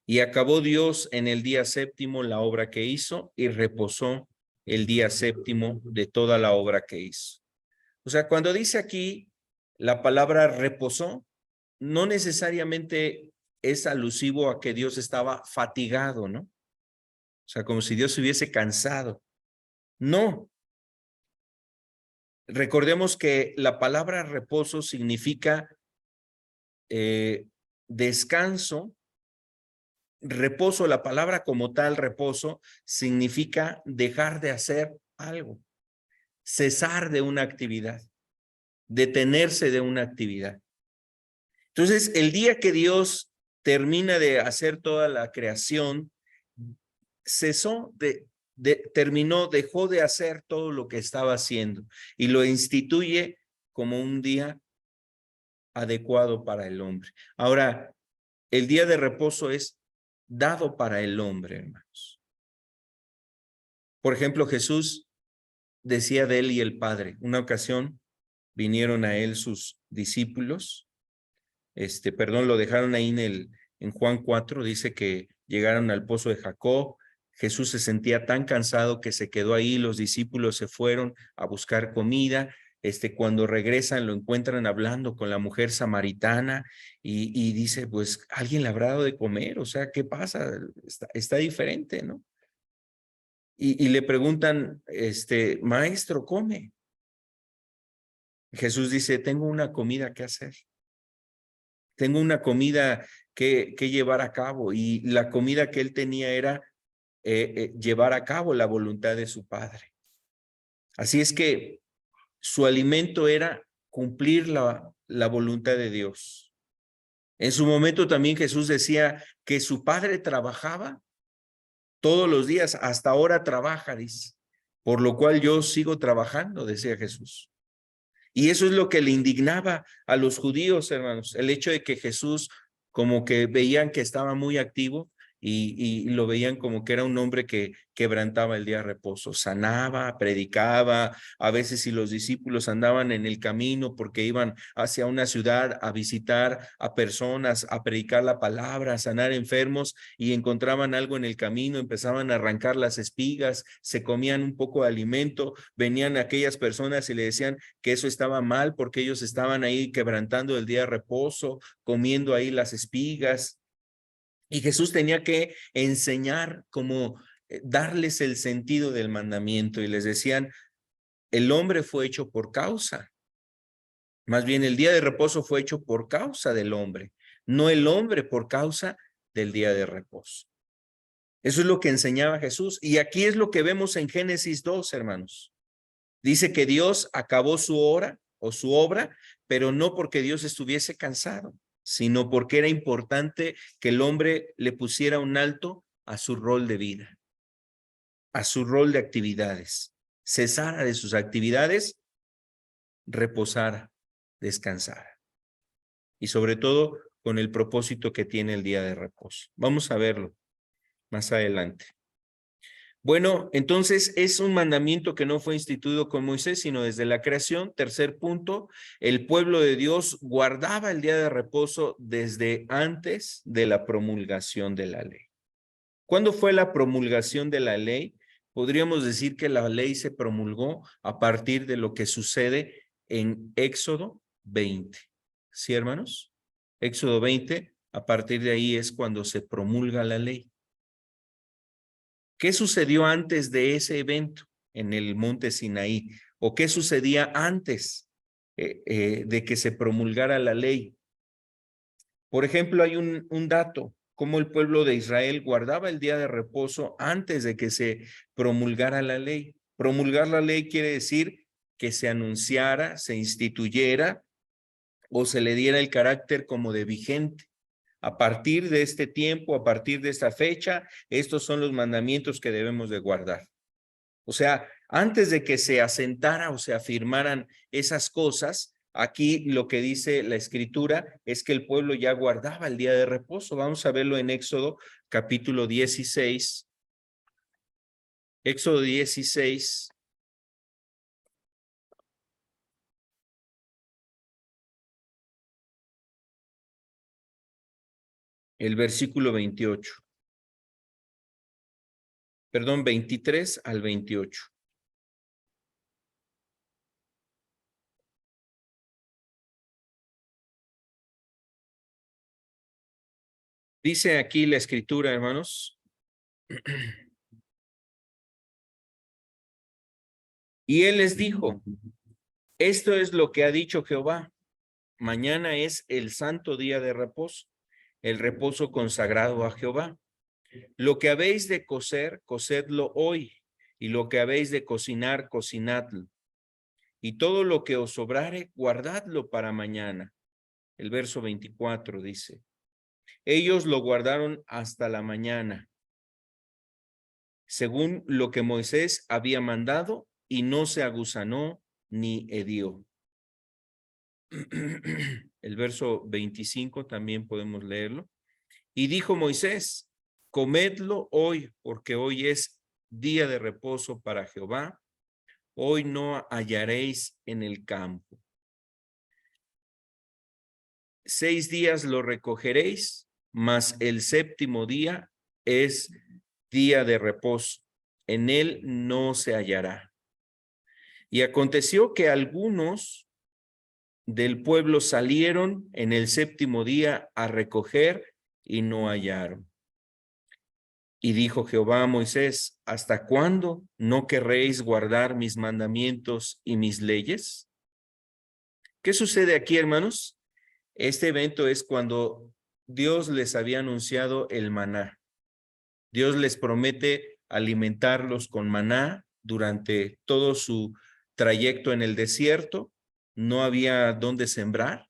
Y acabó Dios en el día séptimo la obra que hizo y reposó el día séptimo de toda la obra que hizo. O sea, cuando dice aquí la palabra reposó, no necesariamente es alusivo a que Dios estaba fatigado, ¿no? O sea, como si Dios se hubiese cansado. No. Recordemos que la palabra reposo significa descanso. Reposo, la palabra como tal, reposo, significa dejar de hacer algo, cesar de una actividad, detenerse de una actividad. Entonces, el día que Dios termina de hacer toda la creación, cesó terminó, dejó de hacer todo lo que estaba haciendo y lo instituye como un día adecuado para el hombre. Ahora, el día de reposo es dado para el hombre, hermanos. Por ejemplo, Jesús decía de él y el Padre. Una ocasión vinieron a él sus discípulos, lo dejaron ahí en Juan 4, dice que llegaron al pozo de Jacob. Jesús se sentía tan cansado que se quedó ahí, los discípulos se fueron a buscar comida. Cuando regresan lo encuentran hablando con la mujer samaritana y dice, pues alguien le habrá dado de comer, o sea, ¿qué pasa? Está diferente, ¿no? Y le preguntan, maestro, come. Jesús dice, tengo una comida que hacer. Tengo una comida que llevar a cabo. Y la comida que él tenía era llevar a cabo la voluntad de su Padre. Así es que su alimento era cumplir la voluntad de Dios. En su momento también Jesús decía que su Padre trabajaba todos los días, hasta ahora trabaja, dice, por lo cual yo sigo trabajando, decía Jesús. Y eso es lo que le indignaba a los judíos, hermanos, el hecho de que Jesús como que veían que estaba muy activo y lo veían como que era un hombre que quebrantaba el día de reposo, sanaba, predicaba. A veces si los discípulos andaban en el camino porque iban hacia una ciudad a visitar a personas, a predicar la palabra, a sanar enfermos y encontraban algo en el camino, empezaban a arrancar las espigas, se comían un poco de alimento, venían aquellas personas y le decían que eso estaba mal porque ellos estaban ahí quebrantando el día de reposo, comiendo ahí las espigas. Y Jesús tenía que enseñar cómo darles el sentido del mandamiento y les decían, el hombre fue hecho por causa. Más bien el día de reposo fue hecho por causa del hombre, no el hombre por causa del día de reposo. Eso es lo que enseñaba Jesús. Y aquí es lo que vemos en Génesis 2, hermanos. Dice que Dios acabó su hora o su obra, pero no porque Dios estuviese cansado, sino porque era importante que el hombre le pusiera un alto a su rol de vida, a su rol de actividades, cesara de sus actividades, reposara, descansara. Y sobre todo con el propósito que tiene el día de reposo. Vamos a verlo más adelante. Bueno, entonces es un mandamiento que no fue instituido con Moisés, sino desde la creación. Tercer punto, el pueblo de Dios guardaba el día de reposo desde antes de la promulgación de la ley. ¿Cuándo fue la promulgación de la ley? Podríamos decir que la ley se promulgó a partir de lo que sucede en Éxodo 20. ¿Sí, hermanos? Éxodo 20, a partir de ahí es cuando se promulga la ley. ¿Qué sucedió antes de ese evento en el monte Sinaí? ¿O qué sucedía antes de que se promulgara la ley? Por ejemplo, hay un dato, cómo el pueblo de Israel guardaba el día de reposo antes de que se promulgara la ley. Promulgar la ley quiere decir que se anunciara, se instituyera o se le diera el carácter como de vigente A partir de este tiempo, a partir de esta fecha, estos son los mandamientos que debemos de guardar. O sea, antes de que se asentara o se afirmaran esas cosas, aquí lo que dice la Escritura es que el pueblo ya guardaba el día de reposo. Vamos a verlo en Éxodo capítulo 16. Éxodo 16. El versículo 28. Perdón, 23 al 28. Dice aquí la Escritura, hermanos. Y él les dijo, esto es lo que ha dicho Jehová. Mañana es el santo día de reposo, el reposo consagrado a Jehová. Lo que habéis de cocer, cocedlo hoy, y lo que habéis de cocinar, cocinadlo. Y todo lo que os sobrare, guardadlo para mañana. El verso 24 dice, ellos lo guardaron hasta la mañana, según lo que Moisés había mandado, y no se aguzanó ni hedió. El verso 25 también podemos leerlo. Y dijo Moisés, comedlo hoy, porque hoy es día de reposo para Jehová. Hoy no hallaréis en el campo. 6 días lo recogeréis, mas el séptimo día es día de reposo. En él no se hallará. Y aconteció que algunos del pueblo salieron en el séptimo día a recoger y no hallaron. Y dijo Jehová a Moisés, ¿hasta cuándo no querréis guardar mis mandamientos y mis leyes? ¿Qué sucede aquí, hermanos? Este evento es cuando Dios les había anunciado el maná. Dios les promete alimentarlos con maná durante todo su trayecto en el desierto. No había dónde sembrar,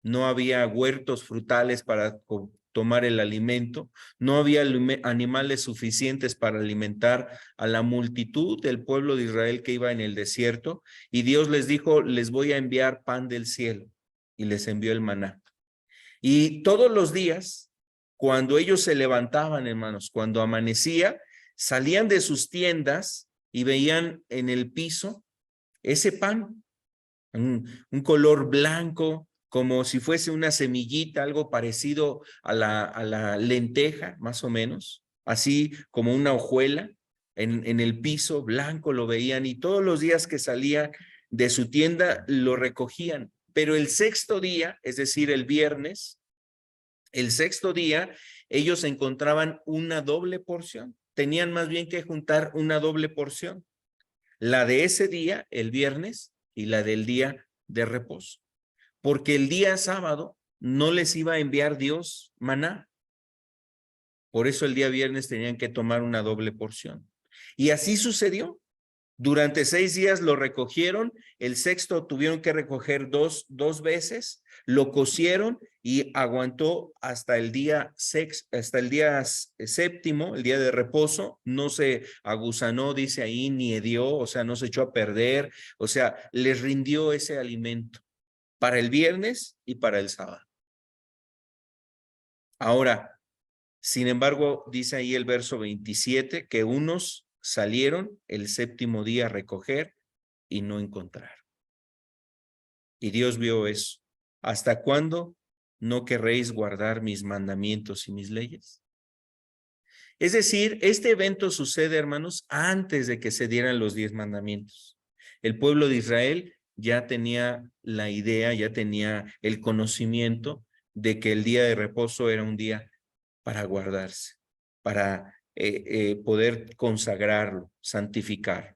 no había huertos frutales para tomar el alimento, no había animales suficientes para alimentar a la multitud del pueblo de Israel que iba en el desierto, y Dios les dijo, les voy a enviar pan del cielo, y les envió el maná. Y todos los días, cuando ellos se levantaban, hermanos, cuando amanecía, salían de sus tiendas y veían en el piso ese pan, un color blanco, como si fuese una semillita, algo parecido a la lenteja, más o menos, así como una hojuela en el piso blanco lo veían, y todos los días que salían de su tienda lo recogían. Pero el sexto día, es decir, el viernes, el sexto día, ellos encontraban una doble porción. Tenían más bien que juntar una doble porción. La de ese día, el viernes, y la del día de reposo. Porque el día sábado no les iba a enviar Dios maná. Por eso el día viernes tenían que tomar una doble porción. Y así sucedió. Durante 6 días lo recogieron, el sexto tuvieron que recoger dos veces, lo cocieron y aguantó hasta el día séptimo, el día de reposo. No se aguzanó, dice ahí, ni hedió, o sea, no se echó a perder, o sea, les rindió ese alimento para el viernes y para el sábado. Ahora, sin embargo, dice ahí el verso 27 que unos salieron el séptimo día a recoger y no encontraron. Y Dios vio eso. ¿Hasta cuándo no querréis guardar mis mandamientos y mis leyes? Es decir, este evento sucede, hermanos, antes de que se dieran los 10 mandamientos. El pueblo de Israel ya tenía la idea, ya tenía el conocimiento de que el día de reposo era un día para guardarse, para poder consagrarlo, santificar.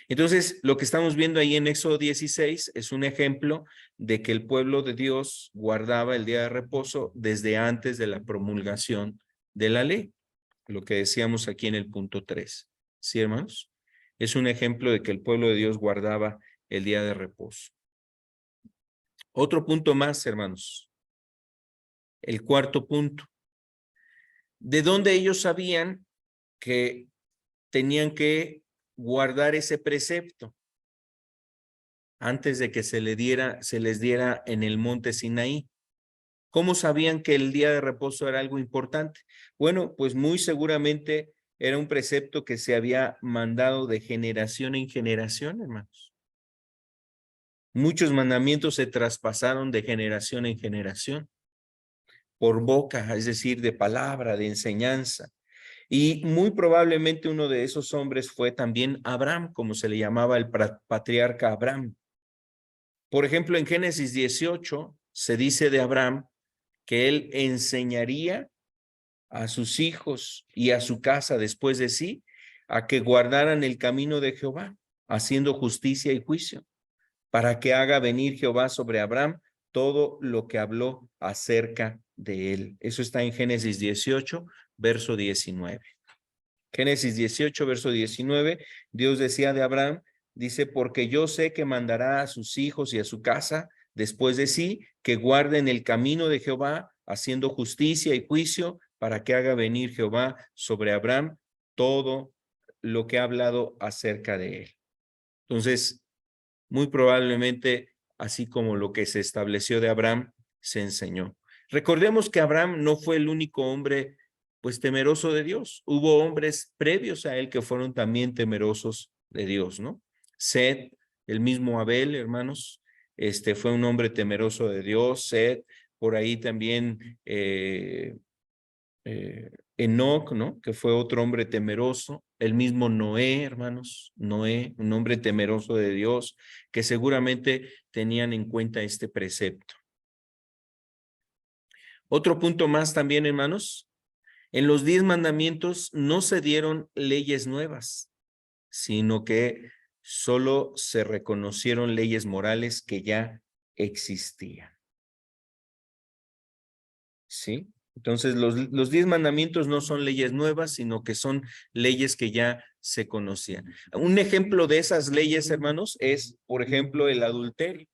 Entonces, lo que estamos viendo ahí en Éxodo 16 es un ejemplo de que el pueblo de Dios guardaba el día de reposo desde antes de la promulgación de la ley, lo que decíamos aquí en el punto 3. ¿Sí, hermanos? Es un ejemplo de que el pueblo de Dios guardaba el día de reposo. Otro punto más, hermanos. el cuarto punto. ¿De dónde ellos sabían que tenían que guardar ese precepto antes de que se les diera en el monte Sinaí? ¿Cómo sabían que el día de reposo era algo importante? Bueno, pues muy seguramente era un precepto que se había mandado de generación en generación, hermanos. Muchos mandamientos se traspasaron de generación en generación, por boca, es decir, de palabra, de enseñanza. Y muy probablemente uno de esos hombres fue también Abraham, como se le llamaba el patriarca Abraham. Por ejemplo, en Génesis 18 se dice de Abraham que él enseñaría a sus hijos y a su casa después de sí a que guardaran el camino de Jehová, haciendo justicia y juicio, para que haga venir Jehová sobre Abraham todo lo que habló acerca de él. Eso está en Génesis 18, verso 19. Génesis 18, verso 19, Dios decía de Abraham, dice, porque yo sé que mandará a sus hijos y a su casa después de sí, que guarden el camino de Jehová, haciendo justicia y juicio, para que haga venir Jehová sobre Abraham todo lo que ha hablado acerca de él. Entonces, muy probablemente, así como lo que se estableció de Abraham, se enseñó. Recordemos que Abraham no fue el único hombre pues temeroso de Dios. Hubo hombres previos a él que fueron también temerosos de Dios, ¿no? Set, el mismo Abel, hermanos, fue un hombre temeroso de Dios. Set, por ahí también Enoc, ¿no? Que fue otro hombre temeroso. El mismo Noé, hermanos, Noé, un hombre temeroso de Dios, que seguramente tenían en cuenta este precepto. Otro punto más también, hermanos. En los 10 mandamientos no se dieron leyes nuevas, sino que solo se reconocieron leyes morales que ya existían. ¿Sí? Entonces, los 10 mandamientos no son leyes nuevas, sino que son leyes que ya se conocían. Un ejemplo de esas leyes, hermanos, es, por ejemplo, el adulterio.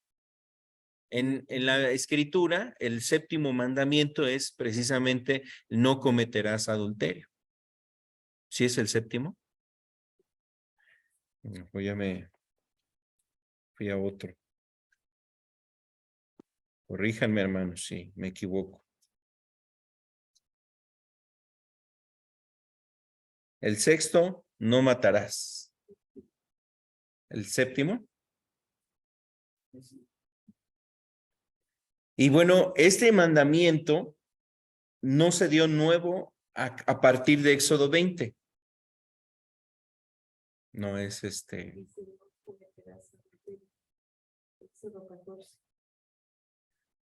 En la escritura, el séptimo mandamiento es precisamente no cometerás adulterio. ¿Sí es el séptimo? Pues ya me fui a otro. Corríjanme, hermanos, si me equivoco. El sexto, no matarás. El séptimo. Y bueno, este mandamiento no se dio nuevo a partir de Éxodo 20. No es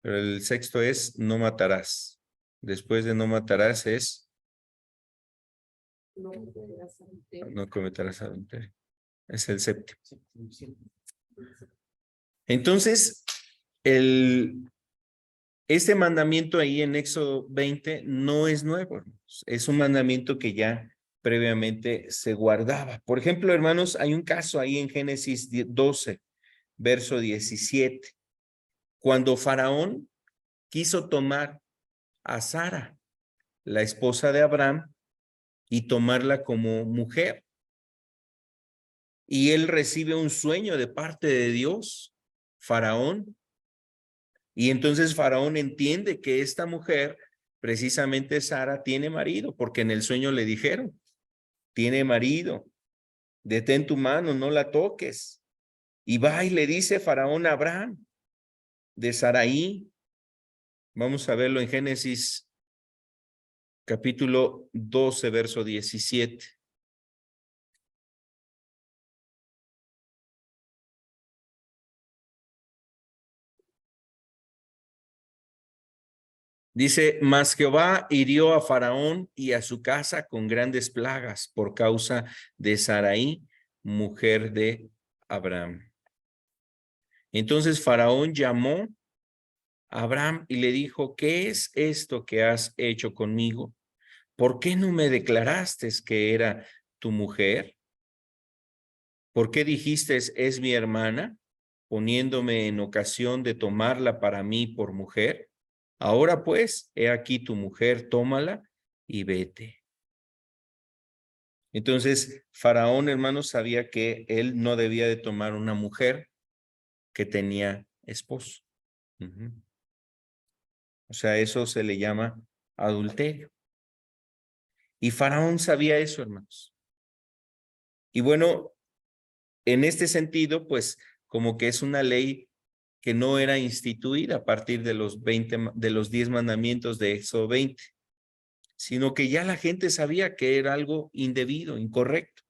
Pero el sexto es no matarás. Después de no matarás es no cometerás adulterio. Es el séptimo. Entonces, este mandamiento ahí en Éxodo 20 no es nuevo, hermanos. Es un mandamiento que ya previamente se guardaba. Por ejemplo, hermanos, hay un caso ahí en Génesis 12, verso 17, cuando Faraón quiso tomar a Sara, la esposa de Abraham, y tomarla como mujer. Y él recibe un sueño de parte de Dios, Faraón, y entonces Faraón entiende que esta mujer, precisamente Sara, tiene marido, porque en el sueño le dijeron, tiene marido, detén tu mano, no la toques. Y va y le dice Faraón a Abraham de Saraí. Vamos a verlo en Génesis capítulo 12, verso 17. Dice, mas Jehová hirió a Faraón y a su casa con grandes plagas por causa de Saraí, mujer de Abraham. Entonces Faraón llamó a Abraham y le dijo, ¿qué es esto que has hecho conmigo? ¿Por qué no me declaraste que era tu mujer? ¿Por qué dijiste es mi hermana, poniéndome en ocasión de tomarla para mí por mujer? Ahora pues, he aquí tu mujer, tómala y vete. Entonces, Faraón, hermanos, sabía que él no debía de tomar una mujer que tenía esposo. O sea, eso se le llama adulterio. Y Faraón sabía eso, hermanos. Y bueno, en este sentido, pues como que es una ley que no era instituida a partir de los 10 mandamientos de Éxodo 20, sino que ya la gente sabía que era algo indebido, incorrecto.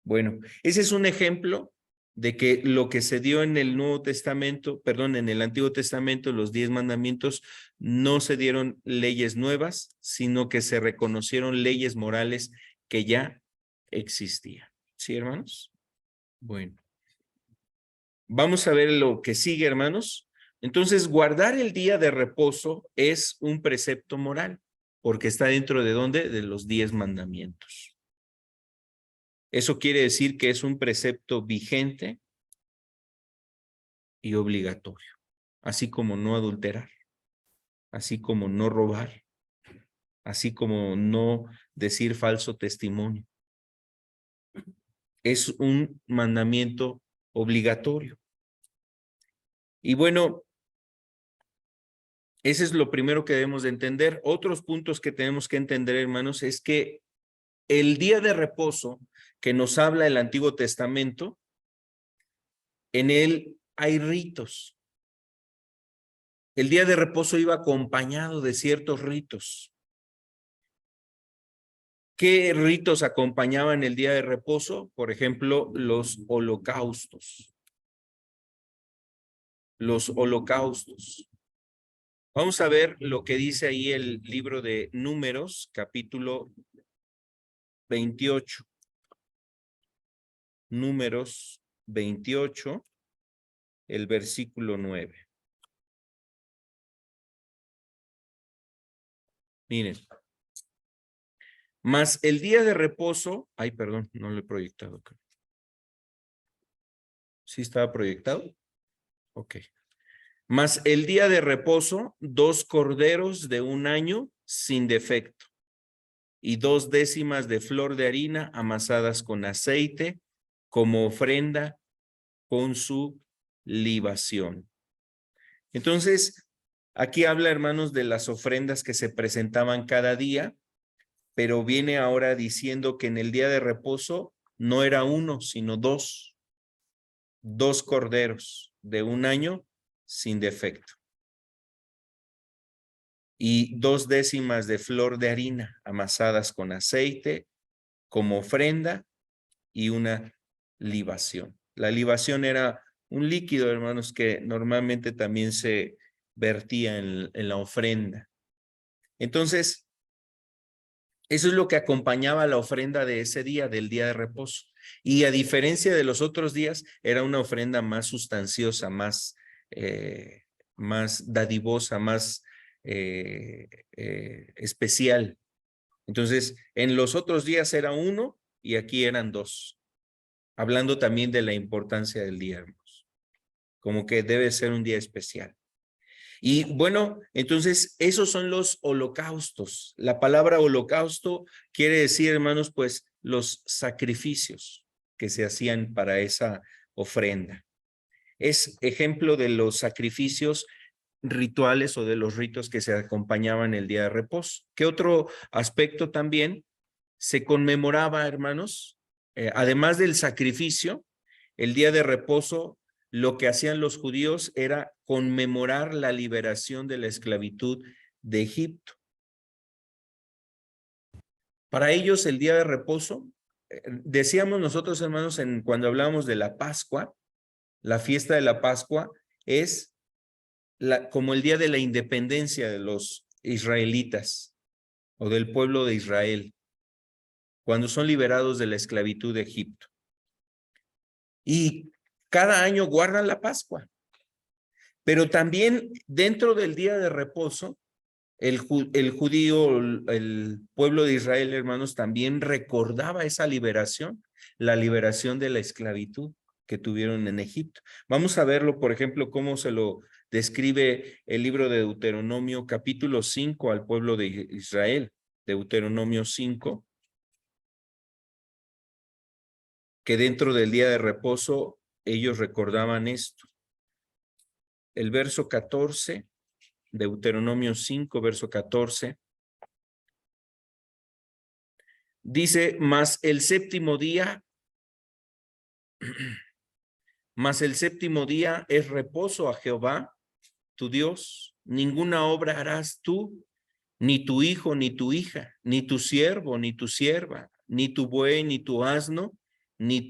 Bueno, ese es un ejemplo de que lo que se dio en el Nuevo Testamento, perdón, en el Antiguo Testamento, los 10 mandamientos, no se dieron leyes nuevas, sino que se reconocieron leyes morales que ya existían. ¿Sí, hermanos? Bueno, vamos a ver lo que sigue, hermanos. Entonces, guardar el día de reposo es un precepto moral, porque está dentro de ¿dónde? De los 10 mandamientos. Eso quiere decir que es un precepto vigente y obligatorio, así como no adulterar, así como no robar, así como no decir falso testimonio. Es un mandamiento obligatorio. Y bueno, ese es lo primero que debemos de entender. Otros puntos que tenemos que entender, hermanos, es que el día de reposo que nos habla el Antiguo Testamento, en él hay ritos. El día de reposo iba acompañado de ciertos ritos. ¿Qué ritos acompañaban el día de reposo? Por ejemplo, los holocaustos. Los holocaustos. Vamos a ver lo que dice ahí el libro de Números, capítulo 28. Números 28, el versículo 9. Miren. Mas el día de reposo, ay, perdón, no lo he proyectado. ¿Sí estaba proyectado? Ok. Mas el día de reposo, 2 corderos de 1 año sin defecto y 2 décimas de flor de harina amasadas con aceite como ofrenda con su libación. Entonces, aquí habla, hermanos, de las ofrendas que se presentaban cada día, pero viene ahora diciendo que en el día de reposo no era 1, sino 2 corderos de 1 año sin defecto y 2 décimas de flor de harina amasadas con aceite como ofrenda y una libación. La libación era un líquido, hermanos, que normalmente también se vertía en la ofrenda. Entonces, eso es lo que acompañaba la ofrenda de ese día, del día de reposo. Y a diferencia de los otros días, era una ofrenda más sustanciosa, más dadivosa, más especial. Entonces, en los otros días era 1 y aquí eran 2. Hablando también de la importancia del día, hermanos. Como que debe ser un día especial. Y bueno, entonces esos son los holocaustos. La palabra holocausto quiere decir, hermanos, pues los sacrificios que se hacían para esa ofrenda. Es ejemplo de los sacrificios rituales o de los ritos que se acompañaban el día de reposo. ¿Qué otro aspecto también se conmemoraba, hermanos? Además del sacrificio, el día de reposo, lo que hacían los judíos era conmemorar la liberación de la esclavitud de Egipto. Para ellos, el día de reposo, decíamos nosotros, hermanos, cuando hablábamos de la Pascua, la fiesta de la Pascua es como el día de la independencia de los israelitas o del pueblo de Israel, cuando son liberados de la esclavitud de Egipto. Y cada año guardan la Pascua. Pero también dentro del día de reposo, el judío, el pueblo de Israel, hermanos, también recordaba esa liberación, la liberación de la esclavitud que tuvieron en Egipto. Vamos a verlo, por ejemplo, cómo se lo describe el libro de Deuteronomio capítulo 5 al pueblo de Israel. Deuteronomio 5, que dentro del día de reposo ellos recordaban esto. El verso 14, Deuteronomio 5, verso 14, dice, mas el séptimo día es reposo a Jehová, tu Dios. Ninguna obra harás tú, ni tu hijo, ni tu hija, ni tu siervo, ni tu sierva, ni tu buey, ni tu asno, ni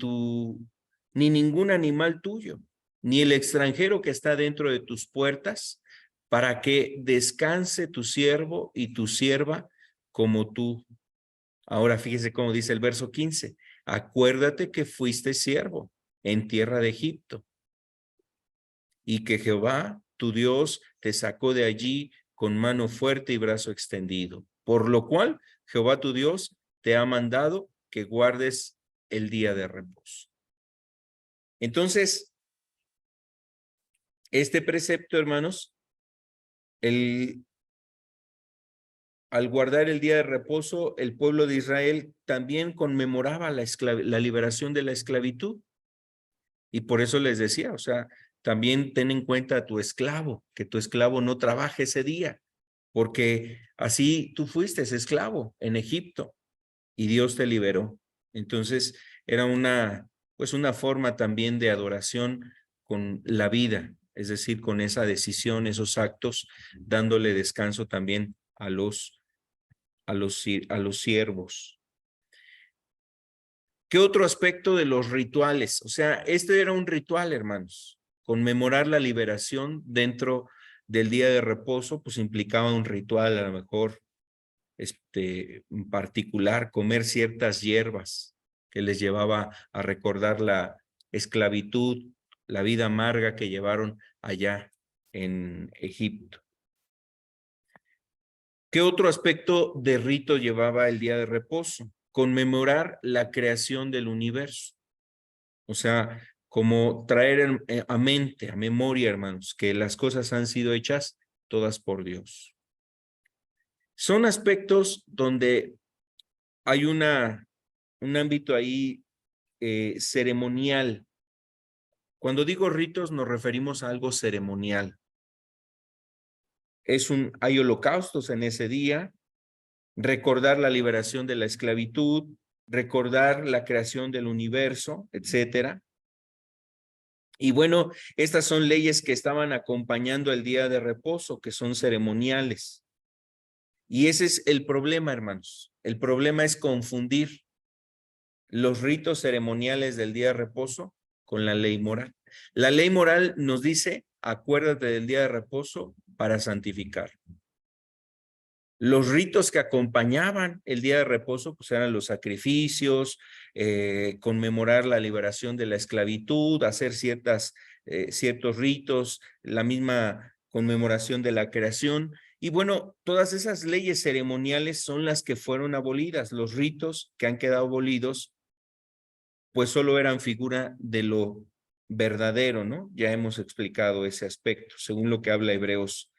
ningún animal tuyo, ni el extranjero que está dentro de tus puertas, para que descanse tu siervo y tu sierva como tú. Ahora fíjese cómo dice el verso 15. Acuérdate que fuiste siervo en tierra de Egipto y que Jehová, tu Dios, te sacó de allí con mano fuerte y brazo extendido. Por lo cual, Jehová tu Dios te ha mandado que guardes el día de reposo. Entonces, este precepto, hermanos, al guardar el día de reposo, el pueblo de Israel también conmemoraba la liberación de la esclavitud. Y por eso les decía, o sea, también ten en cuenta a tu esclavo, que tu esclavo no trabaje ese día, porque así tú fuiste esclavo en Egipto y Dios te liberó. Entonces era pues una forma también de adoración con la vida, es decir, con esa decisión, esos actos, dándole descanso también a los siervos. ¿Qué otro aspecto de los rituales? O sea, este era un ritual, hermanos. Conmemorar la liberación dentro del día de reposo, pues implicaba un ritual, a lo mejor, en particular, comer ciertas hierbas que les llevaba a recordar la esclavitud, la vida amarga que llevaron allá en Egipto. ¿Qué otro aspecto de rito llevaba el día de reposo? Conmemorar la creación del universo. O sea, como traer a mente, a memoria, hermanos, que las cosas han sido hechas todas por Dios. Son aspectos donde hay un ámbito ahí ceremonial. Cuando digo ritos nos referimos a algo ceremonial. Hay holocaustos en ese día, recordar la liberación de la esclavitud, recordar la creación del universo, etcétera. Y bueno, estas son leyes que estaban acompañando el día de reposo, que son ceremoniales. Y ese es el problema, hermanos. El problema es confundir los ritos ceremoniales del día de reposo con la ley moral. La ley moral nos dice, acuérdate del día de reposo para santificar. Los ritos que acompañaban el día de reposo pues eran los sacrificios, conmemorar la liberación de la esclavitud, hacer ciertos ritos, la misma conmemoración de la creación. Y bueno, todas esas leyes ceremoniales son las que fueron abolidas. Los ritos que han quedado abolidos pues solo eran figura de lo verdadero, ¿no? Ya hemos explicado ese aspecto, según lo que habla Hebreos,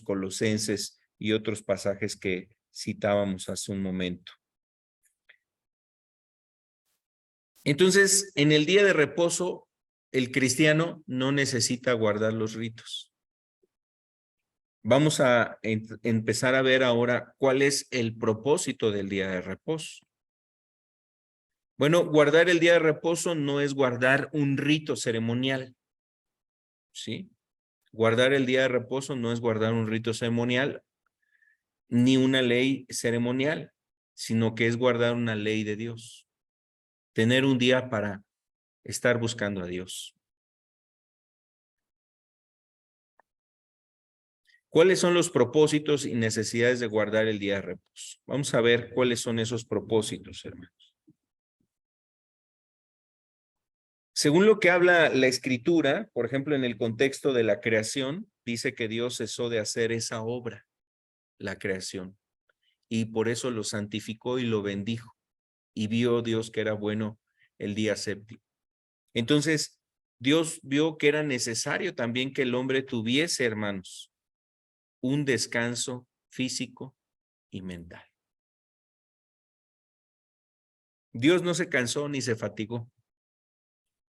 Colosenses y otros pasajes que citábamos hace un momento. Entonces, en el día de reposo, el cristiano no necesita guardar los ritos. Vamos a empezar a ver ahora cuál es el propósito del día de reposo. Bueno, guardar el día de reposo no es guardar un rito ceremonial, ¿sí? Guardar el día de reposo no es guardar un rito ceremonial ni una ley ceremonial, sino que es guardar una ley de Dios. Tener un día para estar buscando a Dios. ¿Cuáles son los propósitos y necesidades de guardar el día de reposo? Vamos a ver cuáles son esos propósitos, hermanos. Según lo que habla la Escritura, por ejemplo, en el contexto de la creación, dice que Dios cesó de hacer esa obra, la creación, y por eso lo santificó y lo bendijo, y vio Dios que era bueno el día séptimo. Entonces, Dios vio que era necesario también que el hombre tuviese, hermanos, un descanso físico y mental. Dios no se cansó ni se fatigó,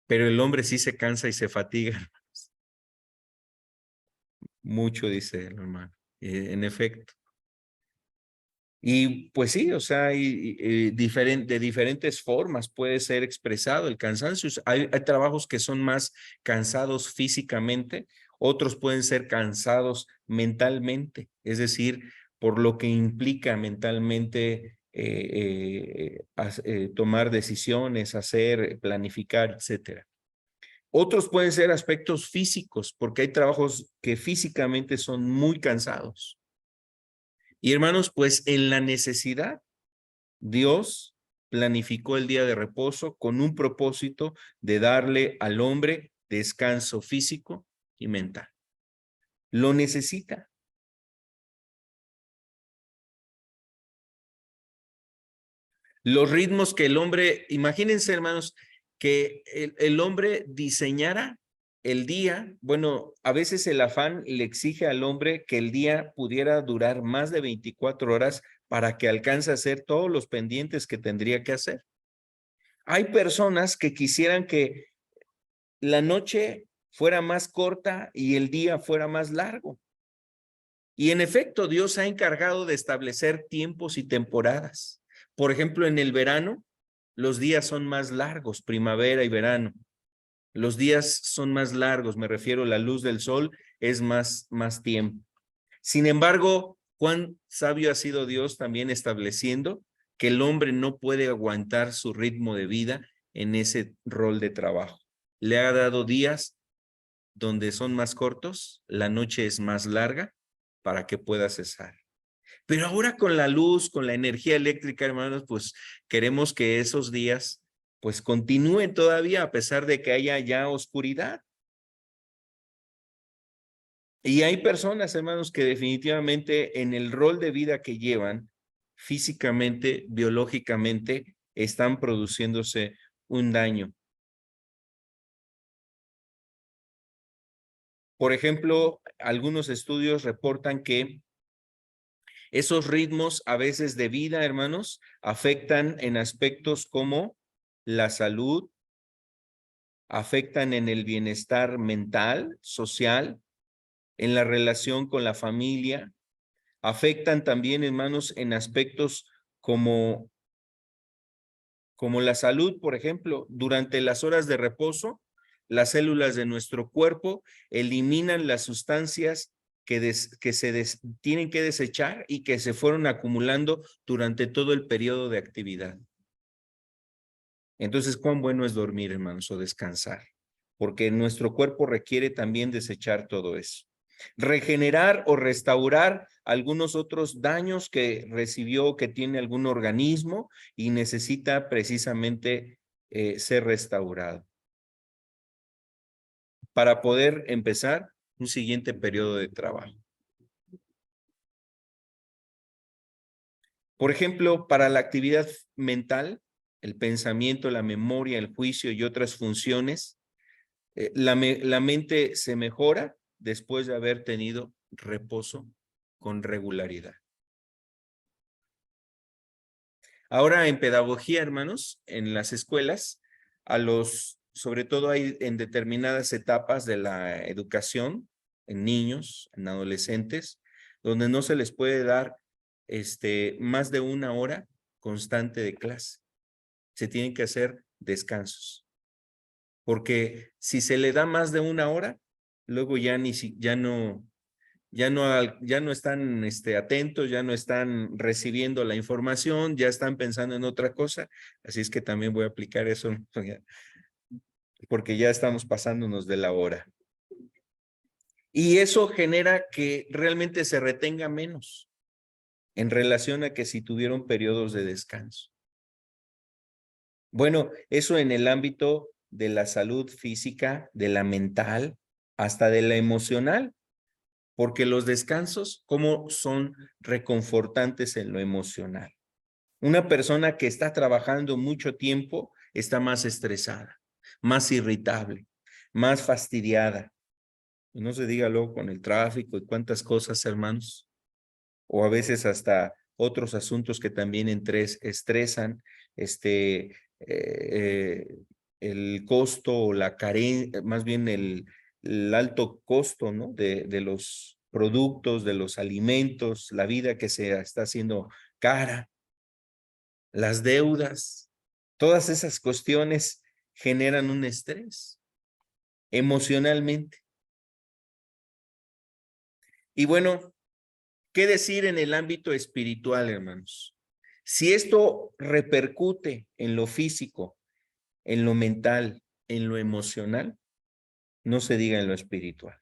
pero el hombre sí se cansa y se fatiga. Mucho, dice el hermano. En efecto. Y pues sí, o sea, de diferentes formas puede ser expresado el cansancio. Hay trabajos que son más cansados físicamente, otros pueden ser cansados mentalmente, es decir, por lo que implica mentalmente tomar decisiones, hacer, planificar, etcétera. Otros pueden ser aspectos físicos, porque hay trabajos que físicamente son muy cansados. Y hermanos, pues en la necesidad, Dios planificó el día de reposo con un propósito de darle al hombre descanso físico y mental. Lo necesita. Los ritmos que el hombre, imagínense hermanos, que el hombre diseñara el día, bueno, a veces el afán le exige al hombre que el día pudiera durar más de 24 horas para que alcance a hacer todos los pendientes que tendría que hacer. Hay personas que quisieran que la noche fuera más corta y el día fuera más largo. Y en efecto, Dios ha encargado de establecer tiempos y temporadas. Por ejemplo, en el verano, los días son más largos, primavera y verano. Los días son más largos, me refiero, la luz del sol es más tiempo. Sin embargo, cuán sabio ha sido Dios también estableciendo que el hombre no puede aguantar su ritmo de vida en ese rol de trabajo. Le ha dado días donde son más cortos, la noche es más larga para que pueda cesar. Pero ahora con la luz, con la energía eléctrica, hermanos, pues queremos que esos días pues continúen todavía a pesar de que haya ya oscuridad. Y hay personas, hermanos, que definitivamente en el rol de vida que llevan, físicamente, biológicamente, están produciéndose un daño. Por ejemplo, algunos estudios reportan que esos ritmos a veces de vida, hermanos, afectan en aspectos como la salud, afectan en el bienestar mental, social, en la relación con la familia, afectan también, hermanos, en aspectos como la salud, por ejemplo, durante las horas de reposo, las células de nuestro cuerpo eliminan las sustancias que tienen que desechar y que se fueron acumulando durante todo el periodo de actividad. Entonces, ¿cuán bueno es dormir, hermanos, o descansar? Porque nuestro cuerpo requiere también desechar todo eso. Regenerar o restaurar algunos otros daños que recibió, que tiene algún organismo y necesita precisamente ser restaurado para poder empezar un siguiente periodo de trabajo. Por ejemplo, para la actividad mental, el pensamiento, la memoria, el juicio y otras funciones, la mente se mejora después de haber tenido reposo con regularidad. Ahora en pedagogía, hermanos, en las escuelas, sobre todo hay en determinadas etapas de la educación, en niños, en adolescentes, donde no se les puede dar más de una hora constante de clase. Se tienen que hacer descansos. Porque si se le da más de una hora, luego ya no están atentos, ya no están recibiendo la información, ya están pensando en otra cosa. Así es que también voy a aplicar eso, porque ya estamos pasándonos de la hora. Y eso genera que realmente se retenga menos en relación a que si tuvieron periodos de descanso. Bueno, eso en el ámbito de la salud física, de la mental, hasta de la emocional. Porque los descansos, ¿cómo son reconfortantes en lo emocional? Una persona que está trabajando mucho tiempo está más estresada, más irritable. más fastidiada. Y no se diga luego con el tráfico y cuántas cosas, hermanos. O a veces hasta otros asuntos que también estresan, el costo o la carencia, más bien el alto costo, ¿no? De los productos, de los alimentos, la vida que se está haciendo cara, las deudas, todas esas cuestiones generan un estrés emocionalmente. Y bueno, ¿qué decir en el ámbito espiritual, hermanos? Si esto repercute en lo físico, en lo mental, en lo emocional, no se diga en lo espiritual.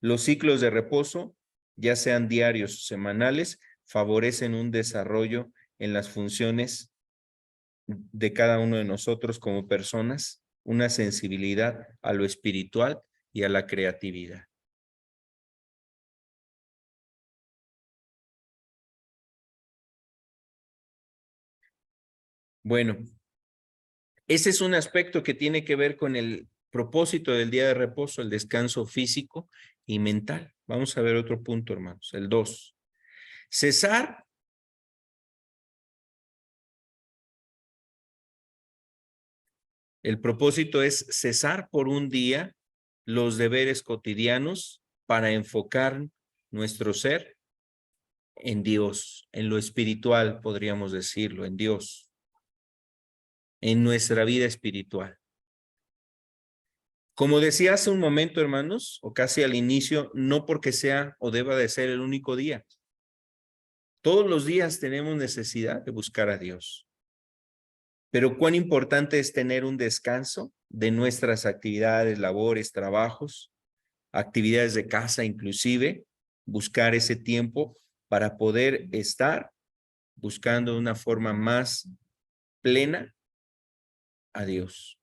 Los ciclos de reposo, ya sean diarios o semanales, favorecen un desarrollo en las funciones de cada uno de nosotros como personas, una sensibilidad a lo espiritual y a la creatividad. Bueno, ese es un aspecto que tiene que ver con el propósito del día de reposo, el descanso físico y mental. Vamos a ver otro punto, hermanos, el 2. Cesar. El propósito es cesar por un día los deberes cotidianos para enfocar nuestro ser en Dios, en lo espiritual, podríamos decirlo, en Dios, en nuestra vida espiritual. Como decía hace un momento, hermanos, o casi al inicio, no porque sea o deba de ser el único día. Todos los días tenemos necesidad de buscar a Dios. Pero cuán importante es tener un descanso de nuestras actividades, labores, trabajos, actividades de casa, inclusive, buscar ese tiempo para poder estar buscando de una forma más plena a Dios.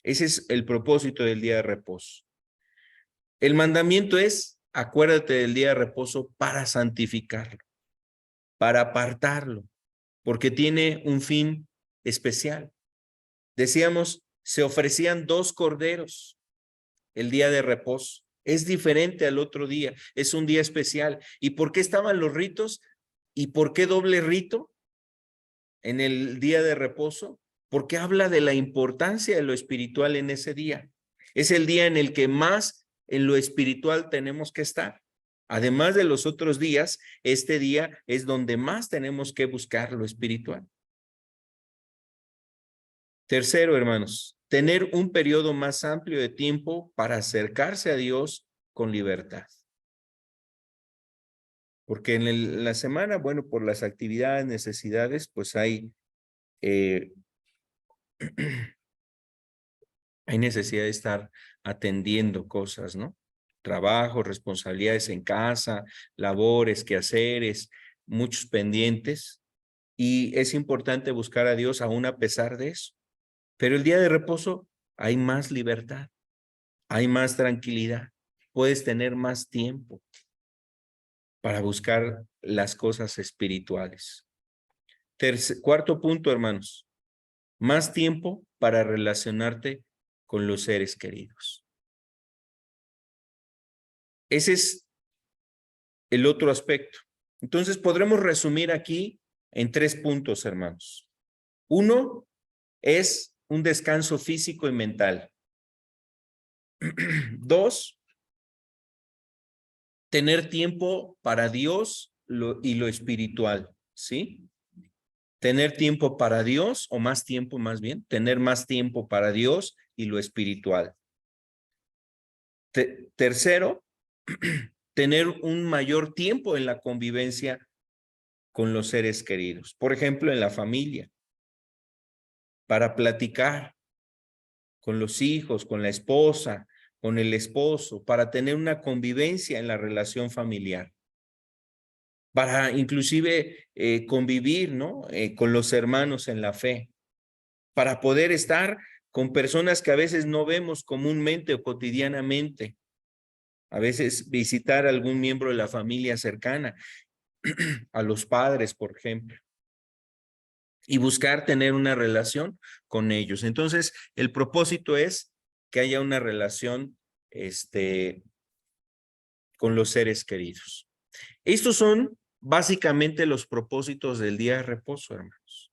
Ese es el propósito del día de reposo. El mandamiento es, acuérdate del día de reposo para santificarlo, para apartarlo, porque tiene un fin especial. Decíamos, se ofrecían 2 corderos el día de reposo. Es diferente al otro día, es un día especial. ¿Y por qué estaban los ritos? ¿Y por qué doble rito en el día de reposo? Porque habla de la importancia de lo espiritual en ese día. Es el día en el que más en lo espiritual tenemos que estar. Además de los otros días, este día es donde más tenemos que buscar lo espiritual. Tercero, hermanos, tener un periodo más amplio de tiempo para acercarse a Dios con libertad. Porque en la semana, bueno, por las actividades, necesidades, pues hay necesidad de estar atendiendo cosas, ¿no? Trabajo, responsabilidades en casa, labores, quehaceres, muchos pendientes. Y es importante buscar a Dios aún a pesar de eso. Pero el día de reposo hay más libertad, hay más tranquilidad, puedes tener más tiempo para buscar las cosas espirituales. Cuarto punto, hermanos, más tiempo para relacionarte con los seres queridos. Ese es el otro aspecto. Entonces, podremos resumir aquí en 3 puntos, hermanos. 1 es un descanso físico y mental. 2, tener tiempo para Dios y lo espiritual, ¿sí? Tener tiempo para Dios, o más tiempo más bien, tener más tiempo para Dios y lo espiritual. Tercero, tener un mayor tiempo en la convivencia con los seres queridos. Por ejemplo, en la familia, para platicar con los hijos, con la esposa, con el esposo, para tener una convivencia en la relación familiar. Para inclusive convivir, ¿no? Con los hermanos en la fe, para poder estar con personas que a veces no vemos comúnmente o cotidianamente, a veces visitar a algún miembro de la familia cercana, a los padres, por ejemplo, y buscar tener una relación con ellos. Entonces, el propósito es que haya una relación con los seres queridos. Estos son básicamente los propósitos del día de reposo, hermanos.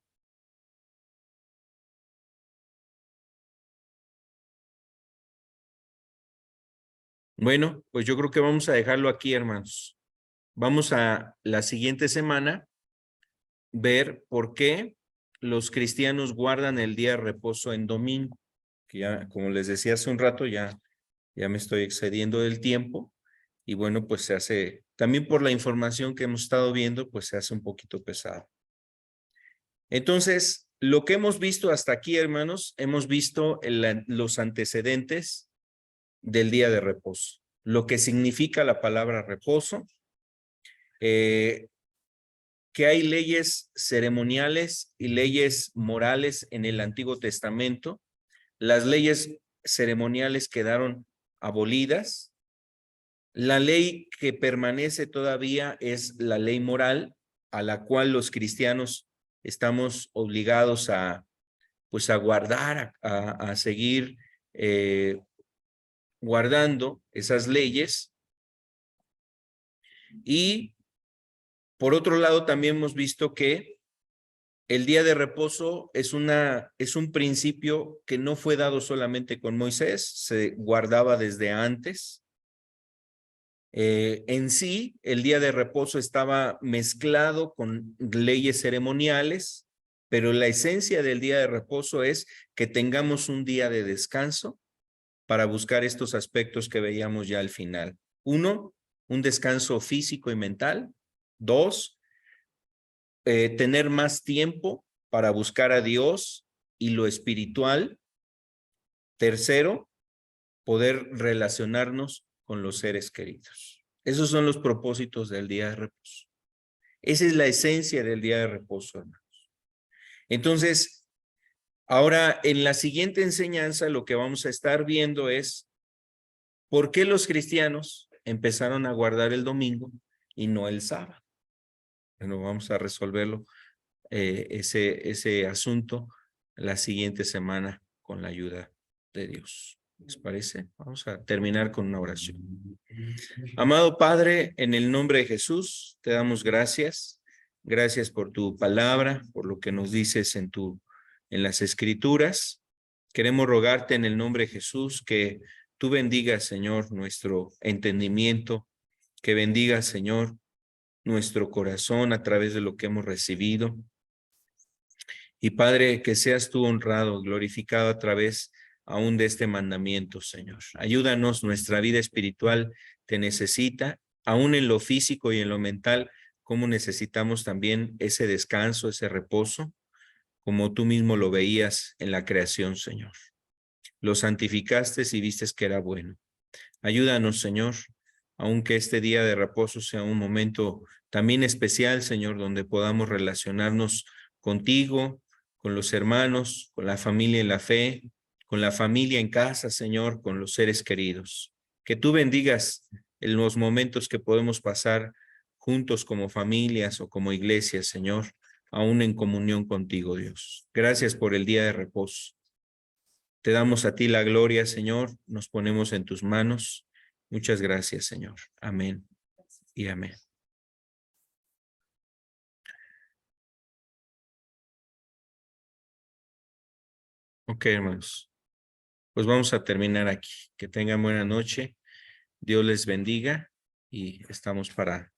Bueno, pues yo creo que vamos a dejarlo aquí, hermanos. Vamos a la siguiente semana ver por qué los cristianos guardan el día de reposo en domingo, que ya, como les decía hace un rato, ya me estoy excediendo del tiempo y bueno, pues se hace, también por la información que hemos estado viendo, pues se hace un poquito pesado. Entonces, lo que hemos visto hasta aquí, hermanos, hemos visto los antecedentes del día de reposo, lo que significa la palabra reposo, que hay leyes ceremoniales y leyes morales en el Antiguo Testamento. Las leyes ceremoniales quedaron abolidas. La ley que permanece todavía es la ley moral, a la cual los cristianos estamos obligados a, pues a guardar, a seguir guardando esas leyes. Y por otro lado, también hemos visto que el día de reposo es un principio que no fue dado solamente con Moisés, se guardaba desde antes. En sí, el día de reposo estaba mezclado con leyes ceremoniales, pero la esencia del día de reposo es que tengamos un día de descanso para buscar estos aspectos que veíamos ya al final. 1, un descanso físico y mental. 2, tener más tiempo para buscar a Dios y lo espiritual. 3, poder relacionarnos con los seres queridos. Esos son los propósitos del día de reposo. Esa es la esencia del día de reposo, hermanos. Entonces, ahora en la siguiente enseñanza lo que vamos a estar viendo es por qué los cristianos empezaron a guardar el domingo y no el sábado. Bueno, vamos a resolverlo, ese asunto la siguiente semana con la ayuda de Dios. ¿Les parece? Vamos a terminar con una oración. Amado Padre, en el nombre de Jesús, te damos gracias. Gracias por tu palabra, por lo que nos dices en las Escrituras. Queremos rogarte en el nombre de Jesús que tú bendigas, Señor, nuestro entendimiento, que bendigas, Señor, nuestro corazón a través de lo que hemos recibido. Y Padre, que seas tú honrado, glorificado a través aún de este mandamiento, Señor. Ayúdanos, nuestra vida espiritual te necesita, aún en lo físico y en lo mental, como necesitamos también ese descanso, ese reposo, como tú mismo lo veías en la creación, Señor. Lo santificaste y vistes que era bueno. Ayúdanos, Señor, aunque este día de reposo sea un momento también especial, Señor, donde podamos relacionarnos contigo, con los hermanos, con la familia en la fe, con la familia en casa, Señor, con los seres queridos. Que tú bendigas en los momentos que podemos pasar juntos como familias o como iglesias, Señor, aún en comunión contigo, Dios. Gracias por el día de reposo. Te damos a ti la gloria, Señor. Nos ponemos en tus manos. Muchas gracias, Señor. Amén y amén. Ok, hermanos. Pues vamos a terminar aquí. Que tengan buena noche. Dios les bendiga y estamos para